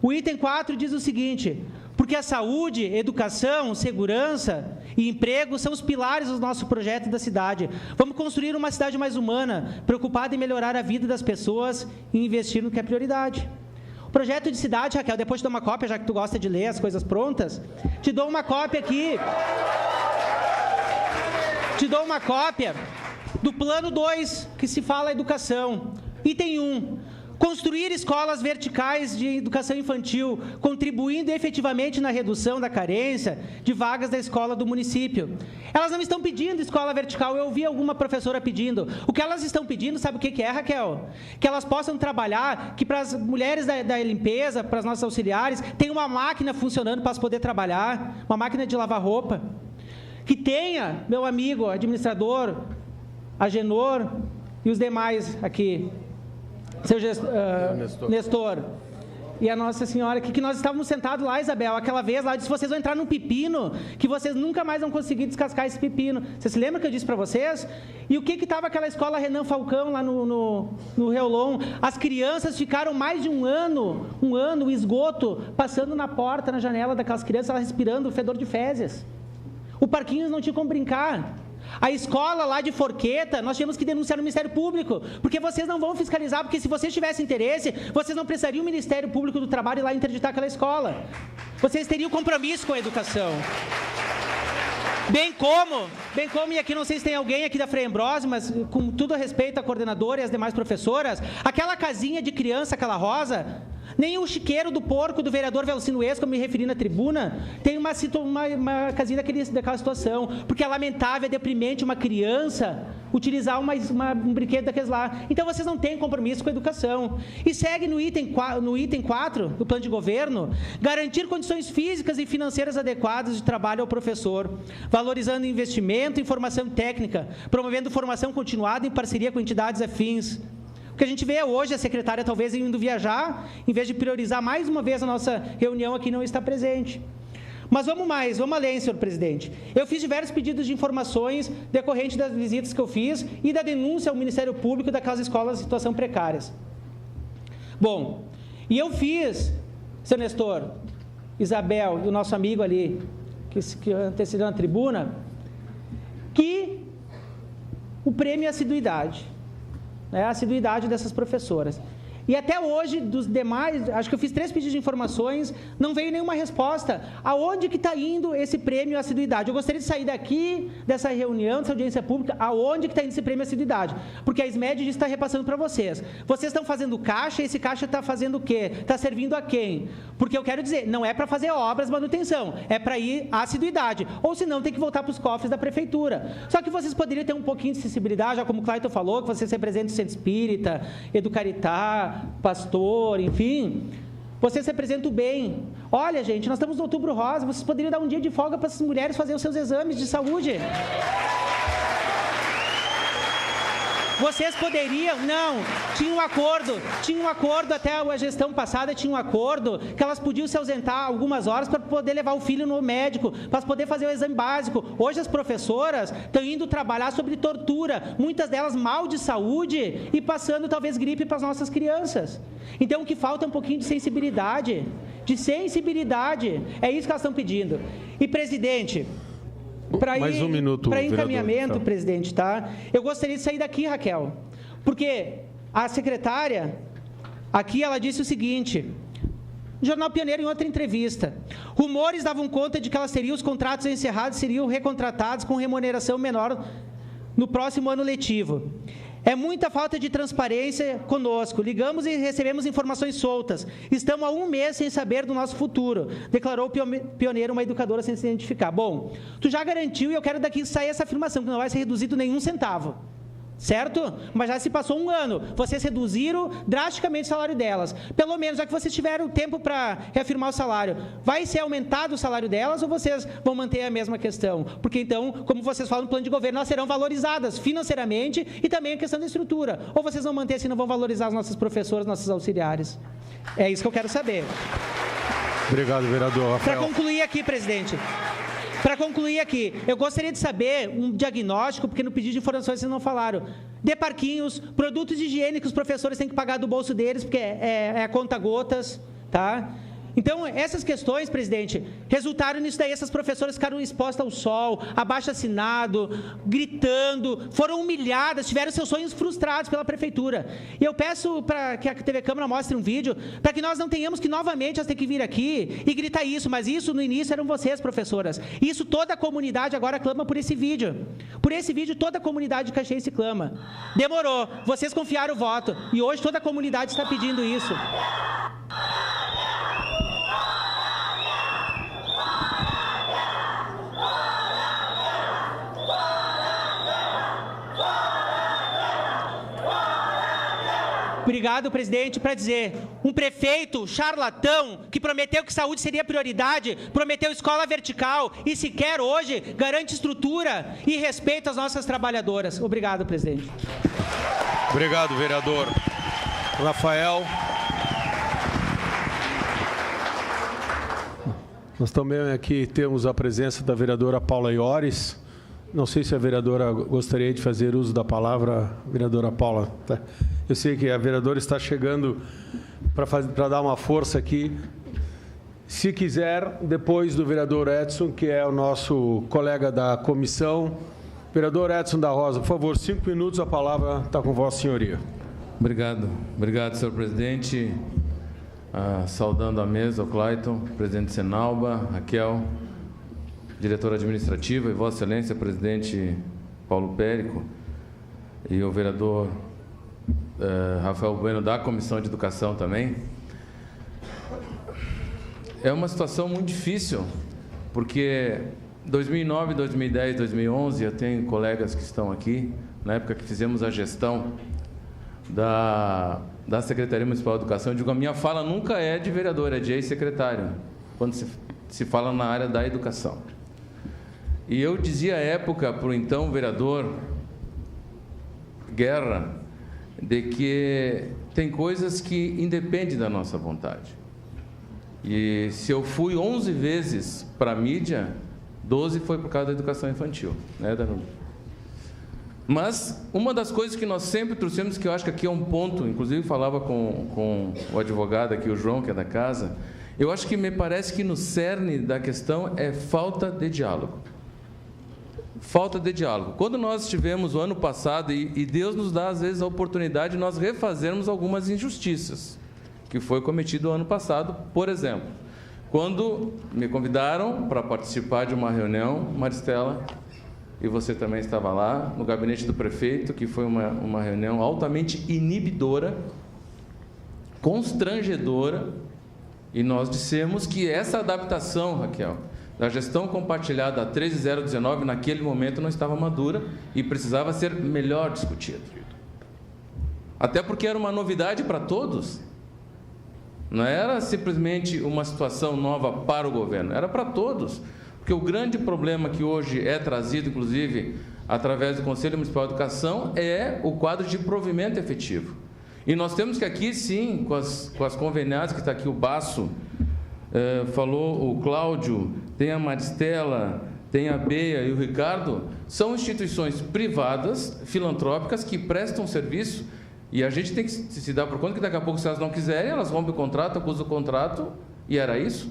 O item 4 diz o seguinte: porque a saúde, educação, segurança e emprego são os pilares do nosso projeto da cidade. Vamos construir uma cidade mais humana, preocupada em melhorar a vida das pessoas e investir no que é prioridade. Projeto de cidade, Raquel, depois te dou uma cópia, já que tu gosta de ler as coisas prontas, te dou uma cópia aqui. Te dou uma cópia do plano 2, que se fala educação. Item 1, construir escolas verticais de educação infantil, contribuindo efetivamente na redução da carência de vagas da escola do município. Elas não estão pedindo escola vertical, eu ouvi alguma professora pedindo. O que elas estão pedindo, sabe o que é, Raquel? Que elas possam trabalhar, que para as mulheres da limpeza, para as nossas auxiliares, tem uma máquina funcionando para elas poderem trabalhar, uma máquina de lavar roupa. Que tenha, meu amigo administrador, Agenor e os demais aqui, seu Nestor e a Nossa Senhora, que nós estávamos sentados lá, Isabel, aquela vez lá, eu disse, vocês vão entrar num pepino, que vocês nunca mais vão conseguir descascar esse pepino. Vocês se lembram que eu disse para vocês? E o que estava aquela escola Renan Falcão lá no Reolon? As crianças ficaram mais de um ano, o esgoto, passando na porta, na janela daquelas crianças, elas respirando o fedor de fezes. O parquinho não tinha como brincar. A escola lá de Forqueta, nós tínhamos que denunciar no Ministério Público, porque vocês não vão fiscalizar, porque se vocês tivessem interesse, vocês não precisariam o Ministério Público do Trabalho ir lá interditar aquela escola. Vocês teriam compromisso com a educação. Bem como, e aqui não sei se tem alguém aqui da Frei Ambrosio, mas com todo respeito à coordenadora e às demais professoras, aquela casinha de criança, aquela rosa, nem o chiqueiro do porco do vereador Velcino Ex, como me referi na tribuna, tem uma casinha daquela situação, porque é lamentável, é deprimente uma criança utilizar um brinquedo daqueles lá. Então, vocês não têm compromisso com a educação. E segue no item 4 do plano de governo, garantir condições físicas e financeiras adequadas de trabalho ao professor, valorizando investimento em formação técnica, promovendo formação continuada em parceria com entidades afins. O que a gente vê hoje, a secretária talvez indo viajar, em vez de priorizar mais uma vez a nossa reunião aqui, não está presente. Mas vamos além, senhor presidente. Eu fiz diversos pedidos de informações decorrentes das visitas que eu fiz e da denúncia ao Ministério Público daquelas escolas em situação precárias. Bom, e eu fiz, seu Nestor, Isabel e o nosso amigo ali, que antecedeu na tribuna, que o prêmio é assiduidade. A assiduidade dessas professoras. E até hoje, dos demais, acho que eu fiz 3 pedidos de informações, não veio nenhuma resposta. Aonde que está indo esse prêmio assiduidade? Eu gostaria de sair daqui, dessa reunião, dessa audiência pública, aonde que está indo esse prêmio assiduidade? Porque a SMED está repassando para vocês. Vocês estão fazendo caixa, e esse caixa está fazendo o quê? Está servindo a quem? Porque eu quero dizer, não é para fazer obras, manutenção, é para ir à assiduidade. Ou senão, tem que voltar para os cofres da prefeitura. Só que vocês poderiam ter um pouquinho de sensibilidade, já como o Clayton falou, que vocês representam o Centro Espírita, Educaritá, pastor, enfim, vocês representam bem. Olha, gente, nós estamos no Outubro Rosa, vocês poderiam dar um dia de folga para essas mulheres fazerem os seus exames de saúde. Vocês poderiam, não, tinha um acordo, até a gestão passada tinha um acordo, que elas podiam se ausentar algumas horas para poder levar o filho no médico, para poder fazer o exame básico. Hoje as professoras estão indo trabalhar sobre tortura, muitas delas mal de saúde e passando talvez gripe para as nossas crianças. Então o que falta é um pouquinho de sensibilidade, é isso que elas estão pedindo. E, presidente, para encaminhamento, presidente, tá? Eu gostaria de sair daqui, Raquel, porque a secretária, aqui ela disse o seguinte, no Jornal Pioneiro, em outra entrevista, rumores davam conta de que elas teriam os contratos encerrados, seriam recontratados com remuneração menor no próximo ano letivo. É muita falta de transparência conosco. Ligamos e recebemos informações soltas. Estamos há 1 mês sem saber do nosso futuro, declarou Pioneiro, uma educadora sem se identificar. Bom, tu já garantiu, e eu quero daqui sair essa afirmação, que não vai ser reduzido nenhum centavo. Certo? Mas já se passou 1 ano. Vocês reduziram drasticamente o salário delas. Pelo menos, já que vocês tiveram tempo para reafirmar o salário, vai ser aumentado o salário delas ou vocês vão manter a mesma questão? Porque então, como vocês falam no plano de governo, elas serão valorizadas financeiramente e também a questão da estrutura. Ou vocês vão manter assim, não vão valorizar as nossas professoras, nossos auxiliares? É isso que eu quero saber. Obrigado, vereador Rafael. Para concluir aqui, presidente. Eu gostaria de saber um diagnóstico, porque no pedido de informações vocês não falaram, de parquinhos, produtos de higiene que os professores têm que pagar do bolso deles, porque é a conta gotas, tá? Então, essas questões, presidente, resultaram nisso daí, essas professoras ficaram expostas ao sol, abaixo-assinado, gritando, foram humilhadas, tiveram seus sonhos frustrados pela prefeitura. E eu peço para que a TV Câmara mostre um vídeo, para que nós não tenhamos que novamente elas ter que vir aqui e gritar isso, mas isso no início eram vocês, professoras. Isso toda a comunidade agora clama por esse vídeo. Por esse vídeo toda a comunidade de Caxiense clama. Demorou, vocês confiaram o voto, e hoje toda a comunidade está pedindo isso. Obrigado, presidente, para dizer, um prefeito charlatão que prometeu que saúde seria prioridade, prometeu escola vertical e sequer hoje garante estrutura e respeito às nossas trabalhadoras. Obrigado, presidente. Obrigado, vereador Rafael. Nós também aqui temos a presença da vereadora Paula Iores. Não sei se a vereadora gostaria de fazer uso da palavra, vereadora Paula. Tá? Eu sei que a vereadora está chegando para dar uma força aqui. Se quiser, depois do vereador Edson, que é o nosso colega da comissão. Vereador Edson da Rosa, por favor, 5 minutos, a palavra está com Vossa Senhoria. Obrigado, senhor presidente. Saudando a mesa, o Clayton, presidente Senalba, Raquel, diretora administrativa, e Vossa Excelência, presidente Paulo Périco, e o vereador Rafael Bueno, da Comissão de Educação também. É uma situação muito difícil, porque 2009, 2010, 2011, eu tenho colegas que estão aqui, na época que fizemos a gestão da Secretaria Municipal de Educação. Eu digo, a minha fala nunca é de vereador, é de ex-secretário, quando se fala na área da educação. E eu dizia à época para o então vereador Guerra, de que tem coisas que independem da nossa vontade. E se eu fui 11 vezes para a mídia, 12 foi por causa da educação infantil, né, Danilo? Mas uma das coisas que nós sempre trouxemos, que eu acho que aqui é um ponto, inclusive falava com o advogado aqui, o João, que é da casa, eu acho que me parece que no cerne da questão é falta de diálogo. Falta de diálogo. Quando nós tivemos o ano passado, e Deus nos dá às vezes a oportunidade de nós refazermos algumas injustiças que foi cometido o ano passado, por exemplo, quando me convidaram para participar de uma reunião, Maristela, e você também estava lá, no gabinete do prefeito, que foi uma reunião altamente inibidora, constrangedora, e nós dissemos que essa adaptação, Raquel, da gestão compartilhada a 13019, naquele momento não estava madura e precisava ser melhor discutida. Até porque era uma novidade para todos. Não era simplesmente uma situação nova para o governo, era para todos. Porque o grande problema que hoje é trazido, inclusive, através do Conselho Municipal de Educação, é o quadro de provimento efetivo. E nós temos que aqui, sim, com as conveniadas, que está aqui o Basso, falou o Cláudio, tem a Maristela, tem a Beia e o Ricardo, são instituições privadas, filantrópicas, que prestam serviço, e a gente tem que se dar por conta que daqui a pouco, se elas não quiserem, elas rompem o contrato, acusam o contrato, e era isso.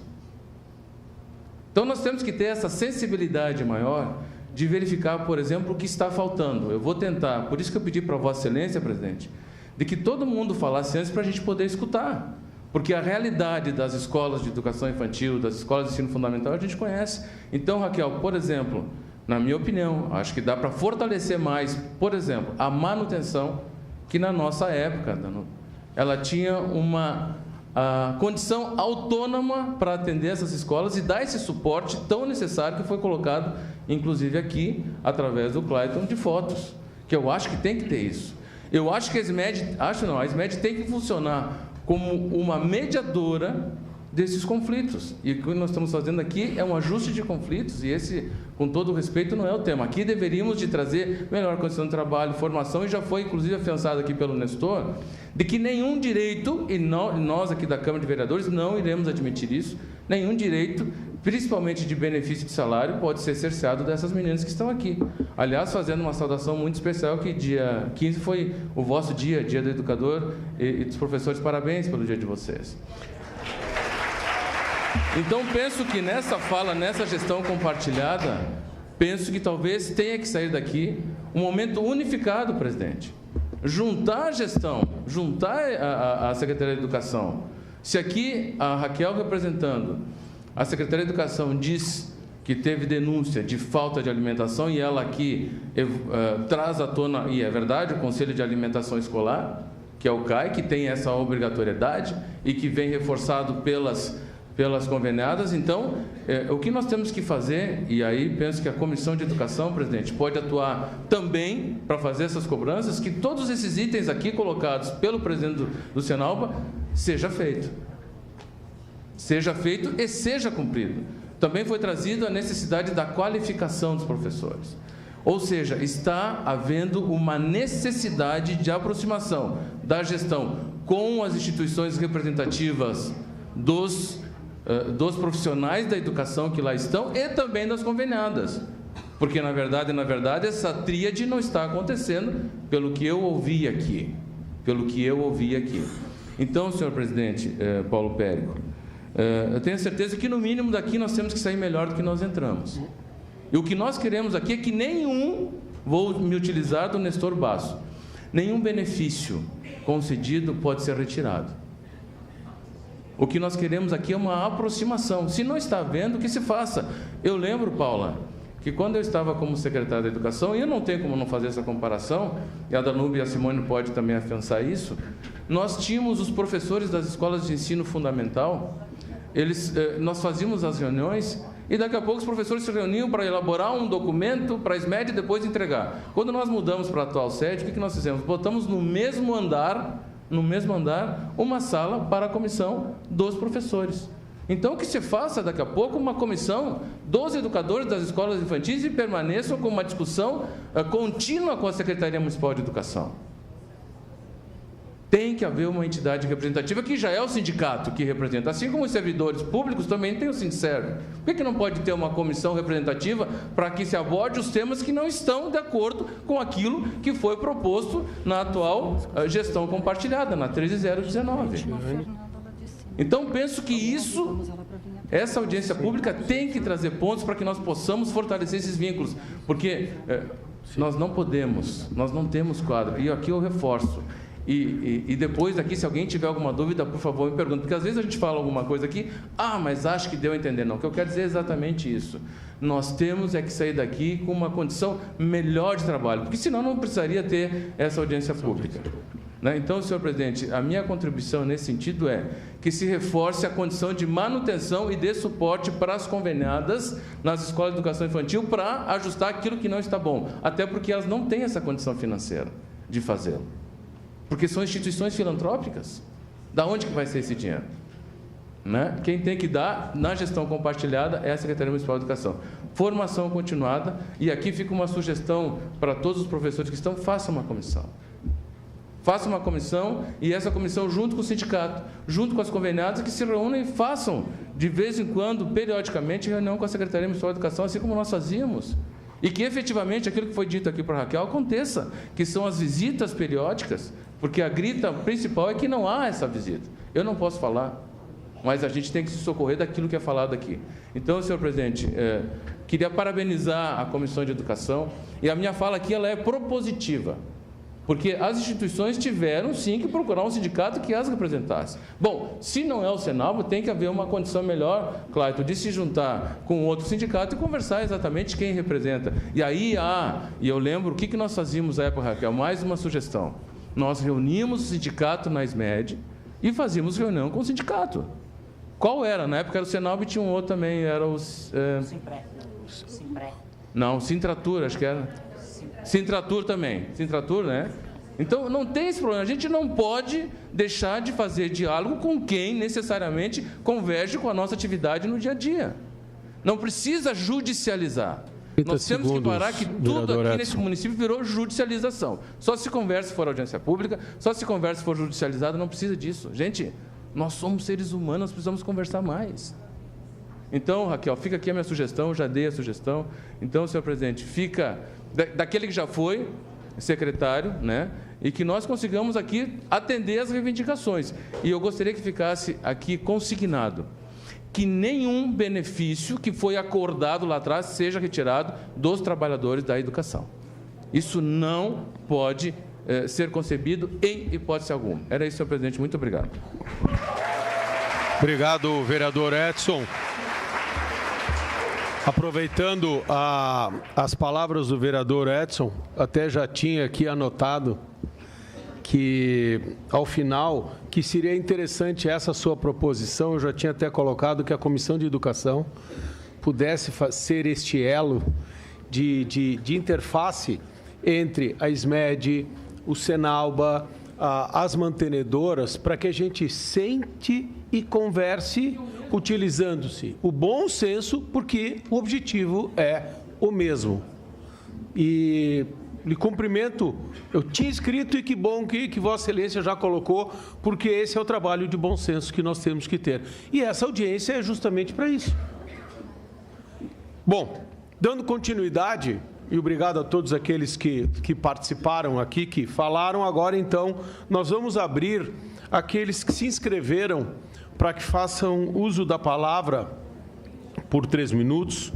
Então, nós temos que ter essa sensibilidade maior de verificar, por exemplo, o que está faltando. Eu vou tentar, por isso que eu pedi para Vossa Excelência, presidente, de que todo mundo falasse antes para a gente poder escutar. Porque a realidade das escolas de educação infantil, das escolas de ensino fundamental, a gente conhece. Então, Raquel, por exemplo, na minha opinião, acho que dá para fortalecer mais, por exemplo, a manutenção, que na nossa época, ela tinha uma condição autônoma para atender essas escolas e dar esse suporte tão necessário que foi colocado, inclusive aqui, através do Clayton, de fotos, que eu acho que tem que ter isso. Eu acho que a SMED tem que funcionar como uma mediadora desses conflitos. E o que nós estamos fazendo aqui é um ajuste de conflitos, e esse, com todo o respeito, não é o tema. Aqui deveríamos de trazer melhor condição de trabalho, formação, e já foi, inclusive, afiançado aqui pelo Nestor, de que nenhum direito, e nós aqui da Câmara de Vereadores não iremos admitir isso, nenhum direito, principalmente de benefício de salário, pode ser cerceado dessas meninas que estão aqui. Aliás, fazendo uma saudação muito especial, que dia 15 foi o vosso dia, dia do educador e dos professores, parabéns pelo dia de vocês. Então, penso que nessa fala, nessa gestão compartilhada, penso que talvez tenha que sair daqui um momento unificado, presidente. Juntar a gestão, juntar a Secretaria de Educação. Se aqui a Raquel, representando a Secretaria de Educação, diz que teve denúncia de falta de alimentação, e ela aqui traz à tona, e é verdade, o Conselho de Alimentação Escolar, que é o CAI, que tem essa obrigatoriedade e que vem reforçado pelas conveniadas. Então, o que nós temos que fazer, e aí penso que a Comissão de Educação, presidente, pode atuar também para fazer essas cobranças, que todos esses itens aqui colocados pelo presidente do Senalba seja feito e seja cumprido. Também foi trazida a necessidade da qualificação dos professores. Ou seja, está havendo uma necessidade de aproximação da gestão com as instituições representativas dos dos profissionais da educação que lá estão e também das conveniadas. Porque, na verdade, essa tríade não está acontecendo, pelo que eu ouvi aqui. Então, senhor presidente Paulo Périco, eu tenho certeza que, no mínimo, daqui nós temos que sair melhor do que nós entramos. E o que nós queremos aqui é que vou me utilizar do Nestor Basso, nenhum benefício concedido pode ser retirado. O que nós queremos aqui é uma aproximação. Se não está havendo, que se faça. Eu lembro, Paula, que quando eu estava como secretário da Educação, e eu não tenho como não fazer essa comparação, e a Danúbia e a Simone pode também afiançar isso, nós tínhamos os professores das escolas de ensino fundamental, nós fazíamos as reuniões, e daqui a pouco os professores se reuniam para elaborar um documento para a SMED e depois entregar. Quando nós mudamos para a atual sede, o que nós fizemos? Botamos no mesmo andar, uma sala para a comissão dos professores. Então, que se faça daqui a pouco uma comissão dos educadores das escolas infantis e permaneçam com uma discussão contínua com a Secretaria Municipal de Educação. Tem que haver uma entidade representativa, que já é o sindicato que representa. Assim como os servidores públicos também tem o Sindserv. Por que não pode ter uma comissão representativa para que se aborde os temas que não estão de acordo com aquilo que foi proposto na atual gestão compartilhada, na 13019? Então, penso que essa audiência pública tem que trazer pontos para que nós possamos fortalecer esses vínculos, porque nós não podemos, nós não temos quadro, e aqui eu reforço. E depois daqui, se alguém tiver alguma dúvida, por favor, me pergunte, porque às vezes a gente fala alguma coisa aqui, mas acho que deu a entender. Não, o que eu quero dizer é exatamente isso. Nós temos que sair daqui com uma condição melhor de trabalho, porque senão não precisaria ter essa audiência pública. Então, senhor presidente, a minha contribuição nesse sentido é que se reforce a condição de manutenção e de suporte para as conveniadas nas escolas de educação infantil para ajustar aquilo que não está bom, até porque elas não têm essa condição financeira de fazê-lo. Porque são instituições filantrópicas. Da onde que vai ser esse dinheiro? Quem tem que dar na gestão compartilhada é a Secretaria Municipal de Educação. Formação continuada, e aqui fica uma sugestão para todos os professores que estão: façam uma comissão. Façam uma comissão, e essa comissão junto com o sindicato, junto com as conveniadas, que se reúnem e façam, de vez em quando, periodicamente, reunião com a Secretaria Municipal de Educação, assim como nós fazíamos. E que, efetivamente, aquilo que foi dito aqui para a Raquel aconteça, que são as visitas periódicas, porque a grita principal é que não há essa visita. Eu não posso falar, mas a gente tem que se socorrer daquilo que é falado aqui. Então, senhor presidente, queria parabenizar a Comissão de Educação, e a minha fala aqui ela é propositiva, porque as instituições tiveram, sim, que procurar um sindicato que as representasse. Bom, se não é o Senalvo, tem que haver uma condição melhor, Clayton, de se juntar com outro sindicato e conversar exatamente quem representa. E aí e eu lembro o que nós fazíamos na época, Raquel, mais uma sugestão. Nós reuníamos o sindicato na SMED e fazíamos reunião com o sindicato. Qual era? Na época era o Senalvo e tinha um outro também, era o... Simpré. Não, Sintratur, acho que era... Sintratur também. Sintratur, né? Então, não tem esse problema. A gente não pode deixar de fazer diálogo com quem necessariamente converge com a nossa atividade no dia a dia. Não precisa judicializar. Nós temos que parar que tudo aqui nesse município virou judicialização. Só se conversa se for audiência pública, só se conversa se for judicializado, não precisa disso. Gente, nós somos seres humanos, nós precisamos conversar mais. Então, Raquel, fica aqui a minha sugestão, já dei a sugestão. Então, senhor presidente, fica daquele que já foi secretário, e que nós consigamos aqui atender as reivindicações. E eu gostaria que ficasse aqui consignado que nenhum benefício que foi acordado lá atrás seja retirado dos trabalhadores da educação. Isso não pode ser concebido em hipótese alguma. Era isso, senhor presidente. Muito obrigado. Obrigado, vereador Edson. Aproveitando as palavras do vereador Edson, até já tinha aqui anotado que, ao final, que seria interessante essa sua proposição, eu já tinha até colocado que a Comissão de Educação pudesse ser este elo de interface entre a SMED, o Senalba, as mantenedoras, para que a gente sente e converse utilizando-se o bom senso, porque o objetivo é o mesmo. E lhe cumprimento. Eu tinha escrito e que bom que Vossa Excelência já colocou, porque esse é o trabalho de bom senso que nós temos que ter. E essa audiência é justamente para isso. Bom, dando continuidade, e obrigado a todos aqueles que participaram aqui, que falaram, agora então nós vamos abrir aqueles que se inscreveram para que façam uso da palavra por 3 minutos.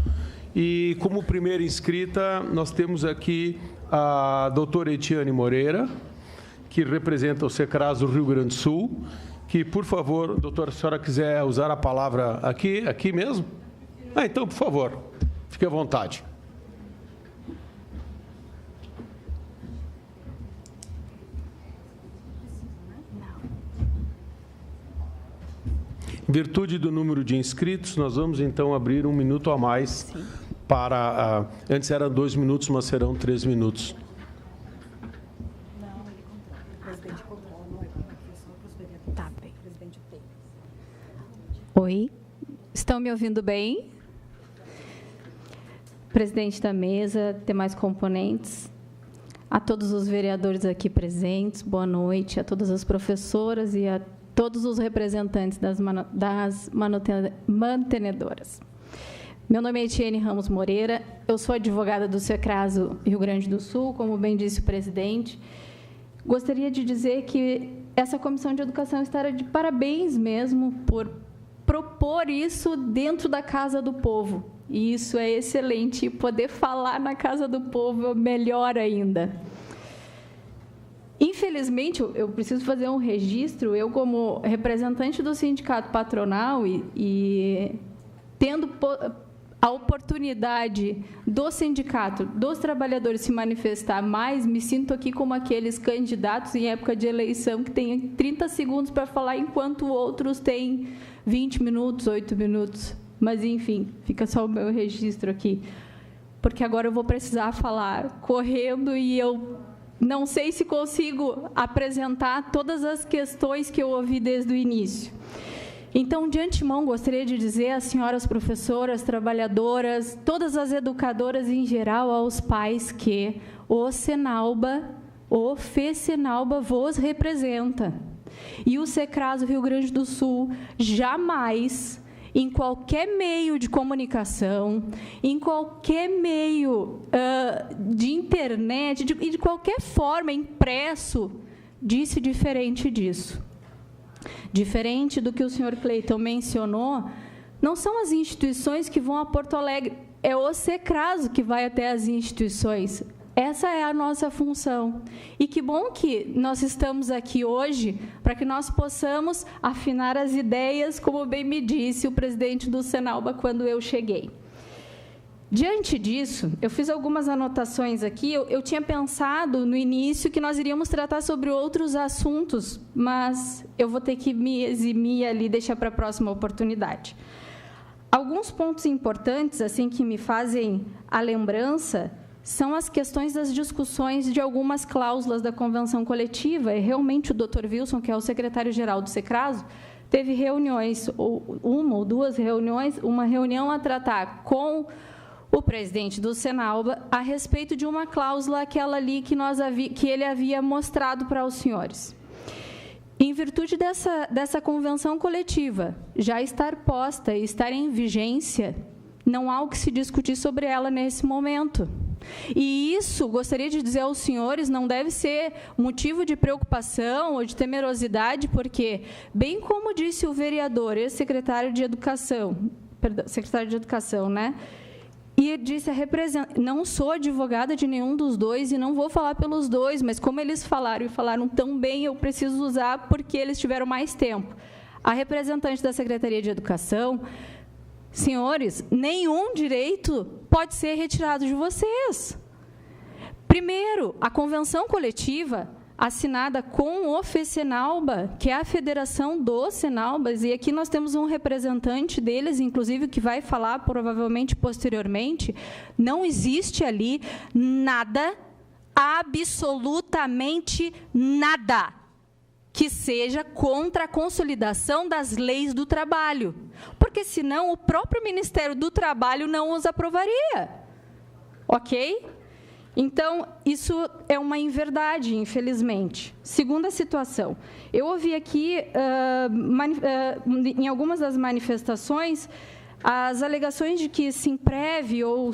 E como primeira inscrita, nós temos aqui a doutora Etiane Moreira, que representa o Secras do Rio Grande do Sul, que, por favor, doutora, se a senhora quiser usar a palavra aqui mesmo? Então, por favor, fique à vontade. Em virtude do número de inscritos, nós vamos, então, abrir 1 minuto a mais. Sim. Para... antes eram 2 minutos, mas serão 3 minutos. Não, ele comprou. O presidente comprou, não é só para os vereadores. Tá bem. O presidente tem. Oi, estão me ouvindo bem? Presidente da mesa, demais componentes, a todos os vereadores aqui presentes, boa noite, a todas as professoras e a todos os representantes das mantenedoras. Meu nome é Etiane Ramos Moreira, eu sou advogada do Secraso Rio Grande do Sul, como bem disse o presidente. Gostaria de dizer que essa Comissão de Educação está de parabéns mesmo por propor isso dentro da Casa do Povo. E isso é excelente, poder falar na Casa do Povo é melhor ainda. Infelizmente, eu preciso fazer um registro, eu como representante do sindicato patronal e tendo a oportunidade do sindicato, dos trabalhadores se manifestar mais, me sinto aqui como aqueles candidatos em época de eleição que têm 30 segundos para falar, enquanto outros têm 20 minutos, 8 minutos. Mas, enfim, fica só o meu registro aqui, porque agora eu vou precisar falar correndo e eu não sei se consigo apresentar todas as questões que eu ouvi desde o início. Então, de antemão, gostaria de dizer às senhoras professoras, trabalhadoras, todas as educadoras em geral, aos pais, que o FESENALBA vos representa. E o Secras do Rio Grande do Sul jamais, em qualquer meio de comunicação, em qualquer meio de internet, de qualquer forma, impresso, disse diferente disso. Diferente do que o senhor Cleiton mencionou, não são as instituições que vão a Porto Alegre, é o Secraso que vai até as instituições. Essa é a nossa função. E que bom que nós estamos aqui hoje para que nós possamos afinar as ideias, como bem me disse o presidente do Senalba quando eu cheguei. Diante disso, eu fiz algumas anotações aqui. Eu tinha pensado no início que nós iríamos tratar sobre outros assuntos, mas eu vou ter que me eximir ali, deixar para a próxima oportunidade. Alguns pontos importantes, assim, que me fazem a lembrança, são as questões das discussões de algumas cláusulas da convenção coletiva. E realmente o Dr. Wilson, que é o secretário-geral do Secraso, teve reuniões, uma ou duas reuniões, uma reunião a tratar com o presidente do Senalba a respeito de uma cláusula, aquela ali que ele havia mostrado para os senhores. Em virtude dessa convenção coletiva já estar posta e estar em vigência, não há o que se discutir sobre ela nesse momento. E isso, gostaria de dizer aos senhores, não deve ser motivo de preocupação ou de temerosidade, porque, bem como disse o vereador, ex-secretário de Educação, né? E disse, não sou advogada de nenhum dos dois e não vou falar pelos dois, mas como eles falaram e falaram tão bem, eu preciso usar porque eles tiveram mais tempo. A representante da Secretaria de Educação, senhores, nenhum direito pode ser retirado de vocês. Primeiro, a convenção coletiva assinada com o FESENALBA, que é a Federação dos Senalbas, e aqui nós temos um representante deles, inclusive, que vai falar provavelmente posteriormente, não existe ali nada, absolutamente nada, que seja contra a consolidação das leis do trabalho, porque senão o próprio Ministério do Trabalho não os aprovaria. Ok? Então, isso é uma inverdade, infelizmente. Segunda situação, eu ouvi aqui, em algumas das manifestações, as alegações de que Simprev ou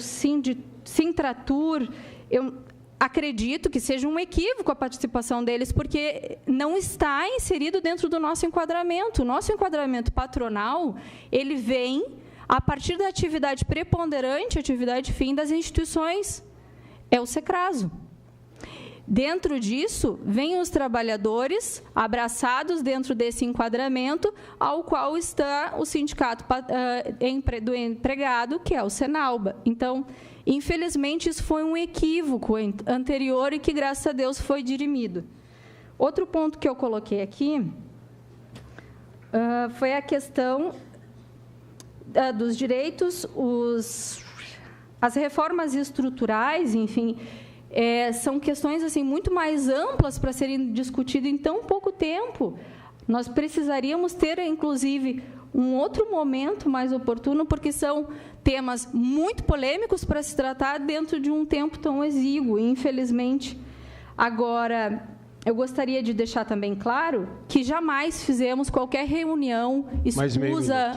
Sintratur, eu acredito que seja um equívoco a participação deles, porque não está inserido dentro do nosso enquadramento. O nosso enquadramento patronal, ele vem a partir da atividade preponderante, atividade fim das instituições, é o Secraso. Dentro disso, vêm os trabalhadores abraçados dentro desse enquadramento, ao qual está o sindicato do empregado, que é o Senalba. Então, infelizmente, isso foi um equívoco anterior e que, graças a Deus, foi dirimido. Outro ponto que eu coloquei aqui foi a questão dos direitos, as reformas estruturais, enfim, são questões assim, muito mais amplas para serem discutidas em tão pouco tempo. Nós precisaríamos ter, inclusive, um outro momento mais oportuno, porque são temas muito polêmicos para se tratar dentro de um tempo tão exíguo, infelizmente. Agora, eu gostaria de deixar também claro que jamais fizemos qualquer reunião escusa...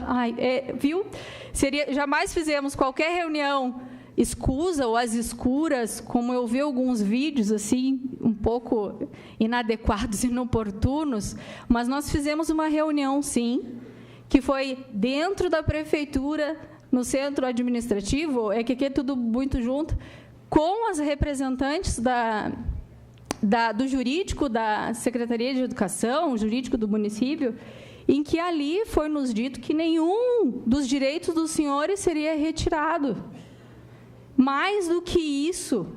jamais fizemos qualquer reunião escusa ou às escuras, como eu vi alguns vídeos assim, um pouco inadequados e inoportunos, mas nós fizemos uma reunião, sim, que foi dentro da prefeitura, no centro administrativo, que aqui é tudo muito junto, com as representantes do jurídico da Secretaria de Educação, jurídico do município, em que ali foi nos dito que nenhum dos direitos dos senhores seria retirado. Mais do que isso,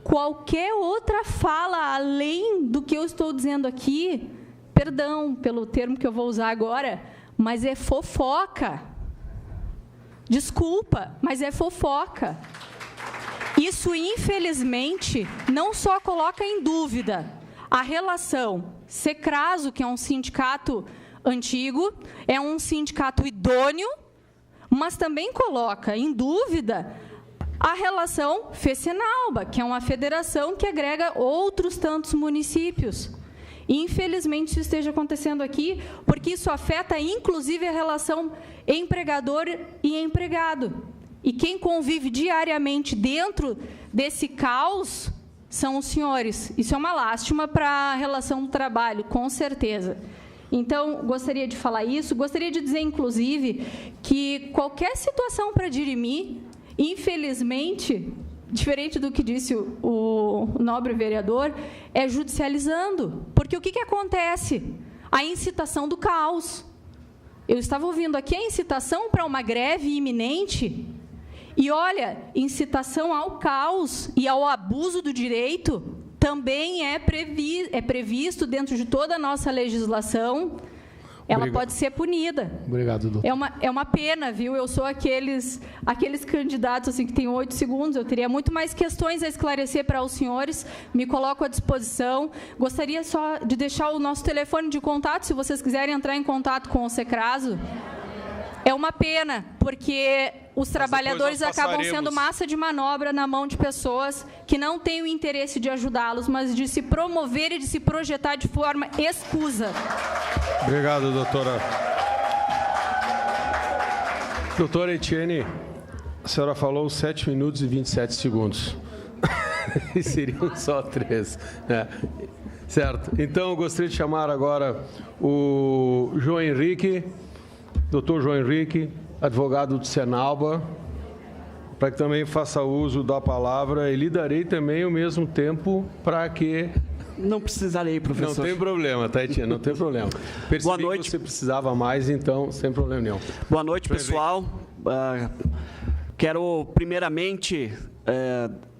qualquer outra fala além do que eu estou dizendo aqui, perdão pelo termo que eu vou usar agora, mas é fofoca. Desculpa, mas é fofoca. Isso, infelizmente, não só coloca em dúvida a relação Secraso, que é um sindicato antigo, é um sindicato idôneo, mas também coloca em dúvida a relação FECENALBA, que é uma federação que agrega outros tantos municípios. Infelizmente, isso esteja acontecendo aqui, porque isso afeta, inclusive, a relação empregador e empregado. E quem convive diariamente dentro desse caos são os senhores. Isso é uma lástima para a relação do trabalho, com certeza. Então, gostaria de falar isso. Gostaria de dizer, inclusive, que qualquer situação para dirimir, infelizmente, diferente do que disse o nobre vereador, é judicializando. Porque o que acontece? A incitação do caos. Eu estava ouvindo aqui a incitação para uma greve iminente. E, olha, incitação ao caos e ao abuso do direito também é previsto dentro de toda a nossa legislação. Ela pode ser punida. Obrigado, doutor. É uma pena, viu? Eu sou aqueles candidatos assim, que têm 8 segundos. Eu teria muito mais questões a esclarecer para os senhores. Me coloco à disposição. Gostaria só de deixar o nosso telefone de contato, se vocês quiserem entrar em contato com o Secraso. É uma pena, porque os trabalhadores acabam sendo massa de manobra na mão de pessoas que não têm o interesse de ajudá-los, mas de se promover e de se projetar de forma escusa. Obrigado, doutora. Doutora Etienne, a senhora falou 7 minutos e 27 segundos. E seriam só 3. Certo. Então, eu gostaria de chamar agora o João Henrique, doutor João Henrique, advogado do Senalba, para que também faça uso da palavra, e lhe darei também o mesmo tempo para que... Não precisarei, professor. Não tem problema, tá, Etienne? Não tem problema. Percebi Boa noite. Que você precisava mais, então, sem problema nenhum. Boa noite, pessoal. Quero, primeiramente,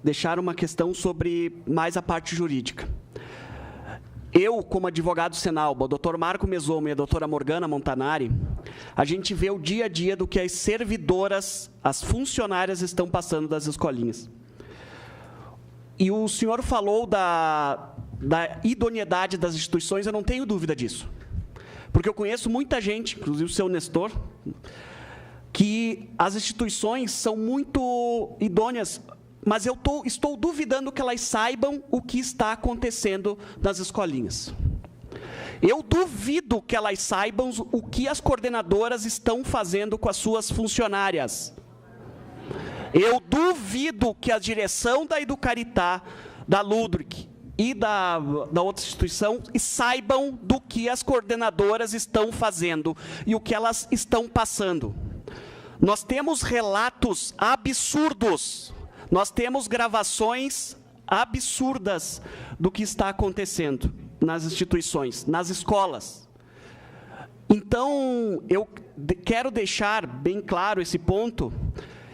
deixar uma questão sobre mais a parte jurídica. Eu, como advogado do Senalba, o doutor Marco Mesomo e a doutora Morgana Montanari, a gente vê o dia a dia do que as servidoras, as funcionárias estão passando das escolinhas. E o senhor falou da idoneidade das instituições, eu não tenho dúvida disso. Porque eu conheço muita gente, inclusive o seu Nestor, que as instituições são muito idôneas. mas eu estou duvidando que elas saibam o que está acontecendo nas escolinhas. Eu duvido que elas saibam o que as coordenadoras estão fazendo com as suas funcionárias. Eu duvido que a direção da Educaritá, da Ludwig e da outra instituição saibam do que as coordenadoras estão fazendo e o que elas estão passando. Nós temos relatos absurdos, nós temos gravações absurdas do que está acontecendo nas instituições, nas escolas. Então, eu quero deixar bem claro esse ponto,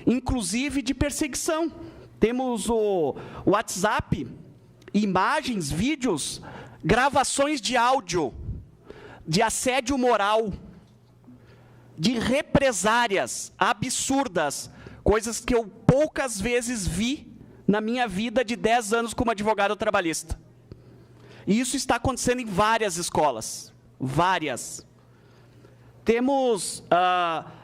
inclusive de perseguição. Temos o WhatsApp, imagens, vídeos, gravações de áudio, de assédio moral, de represárias absurdas, coisas que eu poucas vezes vi na minha vida de 10 anos como advogado trabalhista. E isso está acontecendo em várias escolas, várias. Temos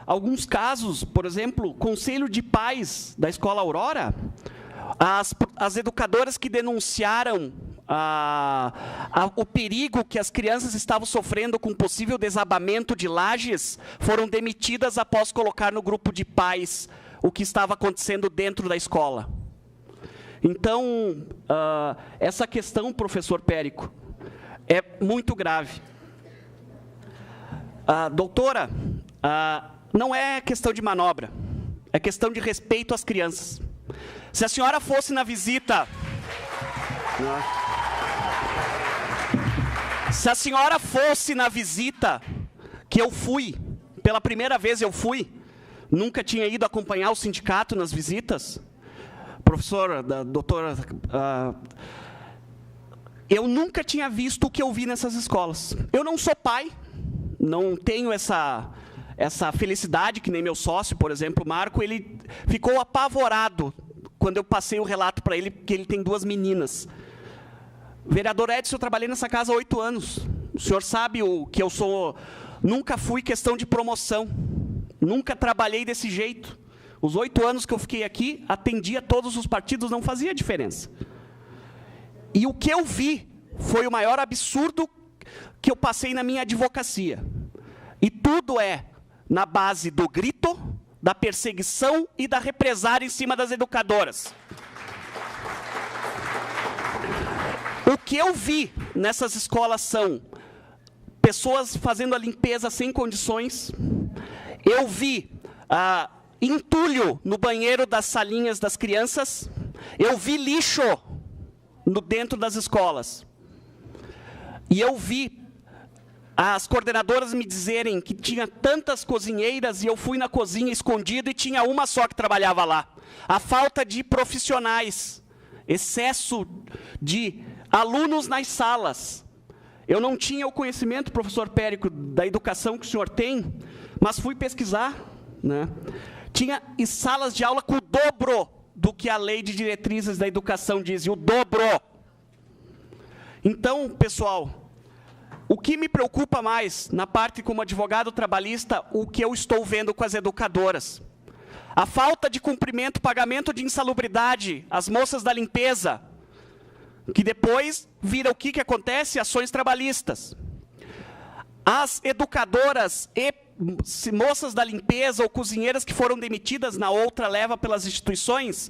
alguns casos, por exemplo, Conselho de Pais da Escola Aurora, as educadoras que denunciaram o perigo que as crianças estavam sofrendo com possível desabamento de lajes, foram demitidas após colocar no grupo de pais o que estava acontecendo dentro da escola. Então, essa questão, professor Périco, é muito grave. Doutora, não é questão de manobra, é questão de respeito às crianças. Se a senhora fosse na visita... Se a senhora fosse na visita que eu fui, pela primeira vez eu fui, nunca tinha ido acompanhar o sindicato nas visitas, professora, doutora, eu nunca tinha visto o que eu vi nessas escolas. Eu não sou pai, não tenho essa felicidade, que nem meu sócio, por exemplo, Marco, ele ficou apavorado quando eu passei o relato para ele, que ele tem 2 meninas. Vereador Edson, eu trabalhei nessa casa há 8 anos. O senhor sabe o que eu sou... Nunca fui questão de promoção. Nunca trabalhei desse jeito. Os 8 anos que eu fiquei aqui, atendia todos os partidos, não fazia diferença. E o que eu vi foi o maior absurdo que eu passei na minha advocacia. E tudo é na base do grito, da perseguição e da represária em cima das educadoras. O que eu vi nessas escolas são pessoas fazendo a limpeza sem condições. Eu vi entulho no banheiro das salinhas das crianças. Eu vi lixo dentro das escolas. E eu vi as coordenadoras me dizerem que tinha tantas cozinheiras e eu fui na cozinha escondido e tinha uma só que trabalhava lá. A falta de profissionais, excesso de alunos nas salas. Eu não tinha o conhecimento, professor Périco, da educação que o senhor tem, mas fui pesquisar, né? Tinha salas de aula com o dobro do que a lei de diretrizes da educação diz, o dobro. Então, pessoal, o que me preocupa mais, na parte como advogado trabalhista, o que eu estou vendo com as educadoras. A falta de cumprimento, pagamento de insalubridade, as moças da limpeza, que depois vira o que acontece? Ações trabalhistas. As educadoras e moças da limpeza ou cozinheiras que foram demitidas na outra leva pelas instituições,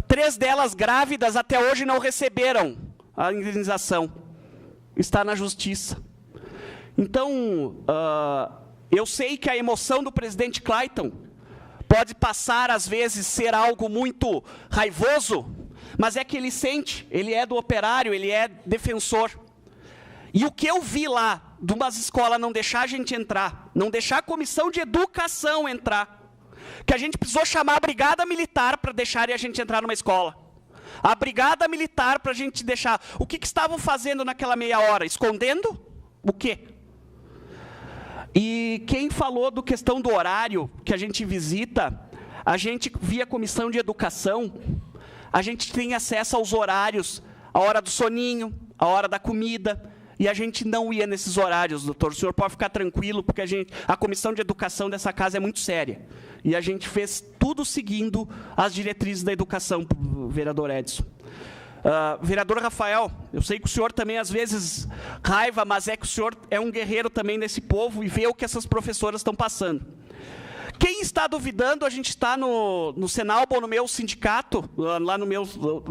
3 delas grávidas até hoje não receberam a indenização. Está na justiça. Então, eu sei que a emoção do presidente Clayton pode passar, às vezes, ser algo muito raivoso, mas é que ele sente, ele é do operário, ele é defensor. E o que eu vi lá, de umas escolas não deixar a gente entrar, não deixar a comissão de educação entrar, que a gente precisou chamar a brigada militar para deixarem a gente entrar numa escola. A brigada militar para a gente deixar... O que estavam fazendo naquela meia hora? Escondendo? O quê? E quem falou da questão do horário que a gente visita, a gente, via comissão de educação, a gente tem acesso aos horários, a hora do soninho, a hora da comida, e a gente não ia nesses horários, doutor. O senhor pode ficar tranquilo, porque a Comissão de Educação dessa casa é muito séria. E a gente fez tudo seguindo as diretrizes da educação, vereador Edson. Vereador Rafael, eu sei que o senhor também, às vezes, raiva, mas é que o senhor é um guerreiro também nesse povo e vê o que essas professoras estão passando. Quem está duvidando, a gente está no Senalba ou no meu sindicato, lá no meu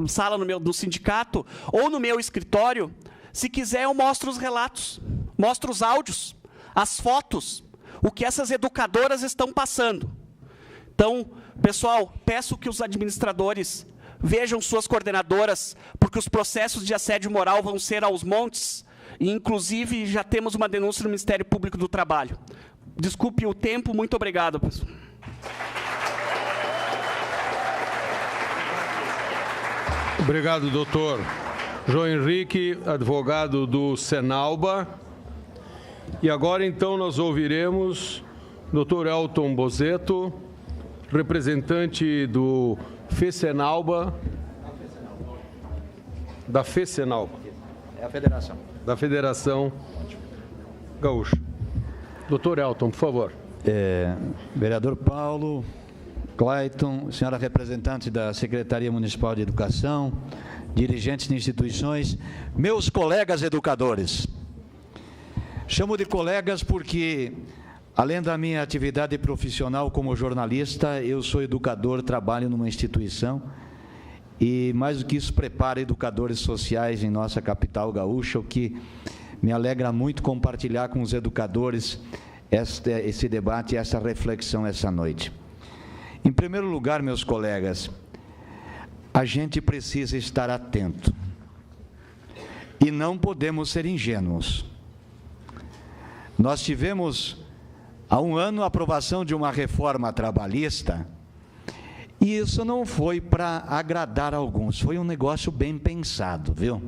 sala do sindicato, ou no meu escritório. Se quiser, eu mostro os relatos, mostro os áudios, as fotos, o que essas educadoras estão passando. Então, pessoal, peço que os administradores vejam suas coordenadoras, porque os processos de assédio moral vão ser aos montes, e, inclusive, já temos uma denúncia no Ministério Público do Trabalho. Desculpe o tempo, muito obrigado, pessoal. Obrigado, doutor João Henrique, advogado do Senalba. E agora, então, nós ouviremos o doutor Elton Bozetto, representante do FESenalba, da FESenalba. É a federação. Da Federação Gaúcha. Doutor Elton, por favor. Vereador Paulo, Clayton, senhora representante da Secretaria Municipal de Educação, dirigentes de instituições, meus colegas educadores. Chamo de colegas porque, além da minha atividade profissional como jornalista, eu sou educador, trabalho numa instituição e, mais do que isso, preparo educadores sociais em nossa capital gaúcha, o que me alegra muito compartilhar com os educadores esse debate e essa reflexão essa noite. Em primeiro lugar, meus colegas, a gente precisa estar atento e não podemos ser ingênuos. Nós tivemos há um ano a aprovação de uma reforma trabalhista e isso não foi para agradar alguns, foi um negócio bem pensado, viu?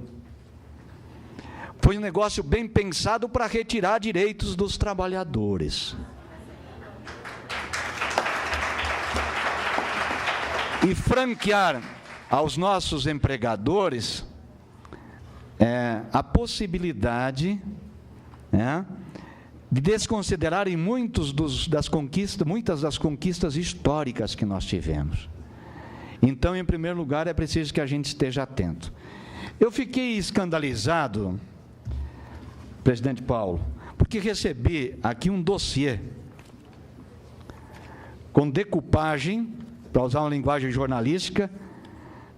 Foi um negócio bem pensado para retirar direitos dos trabalhadores. E franquear aos nossos empregadores a possibilidade de desconsiderarem muitas das conquistas históricas que nós tivemos. Então, em primeiro lugar, é preciso que a gente esteja atento. Eu fiquei escandalizado, presidente Paulo, porque recebi aqui um dossiê com decupagem, para usar uma linguagem jornalística,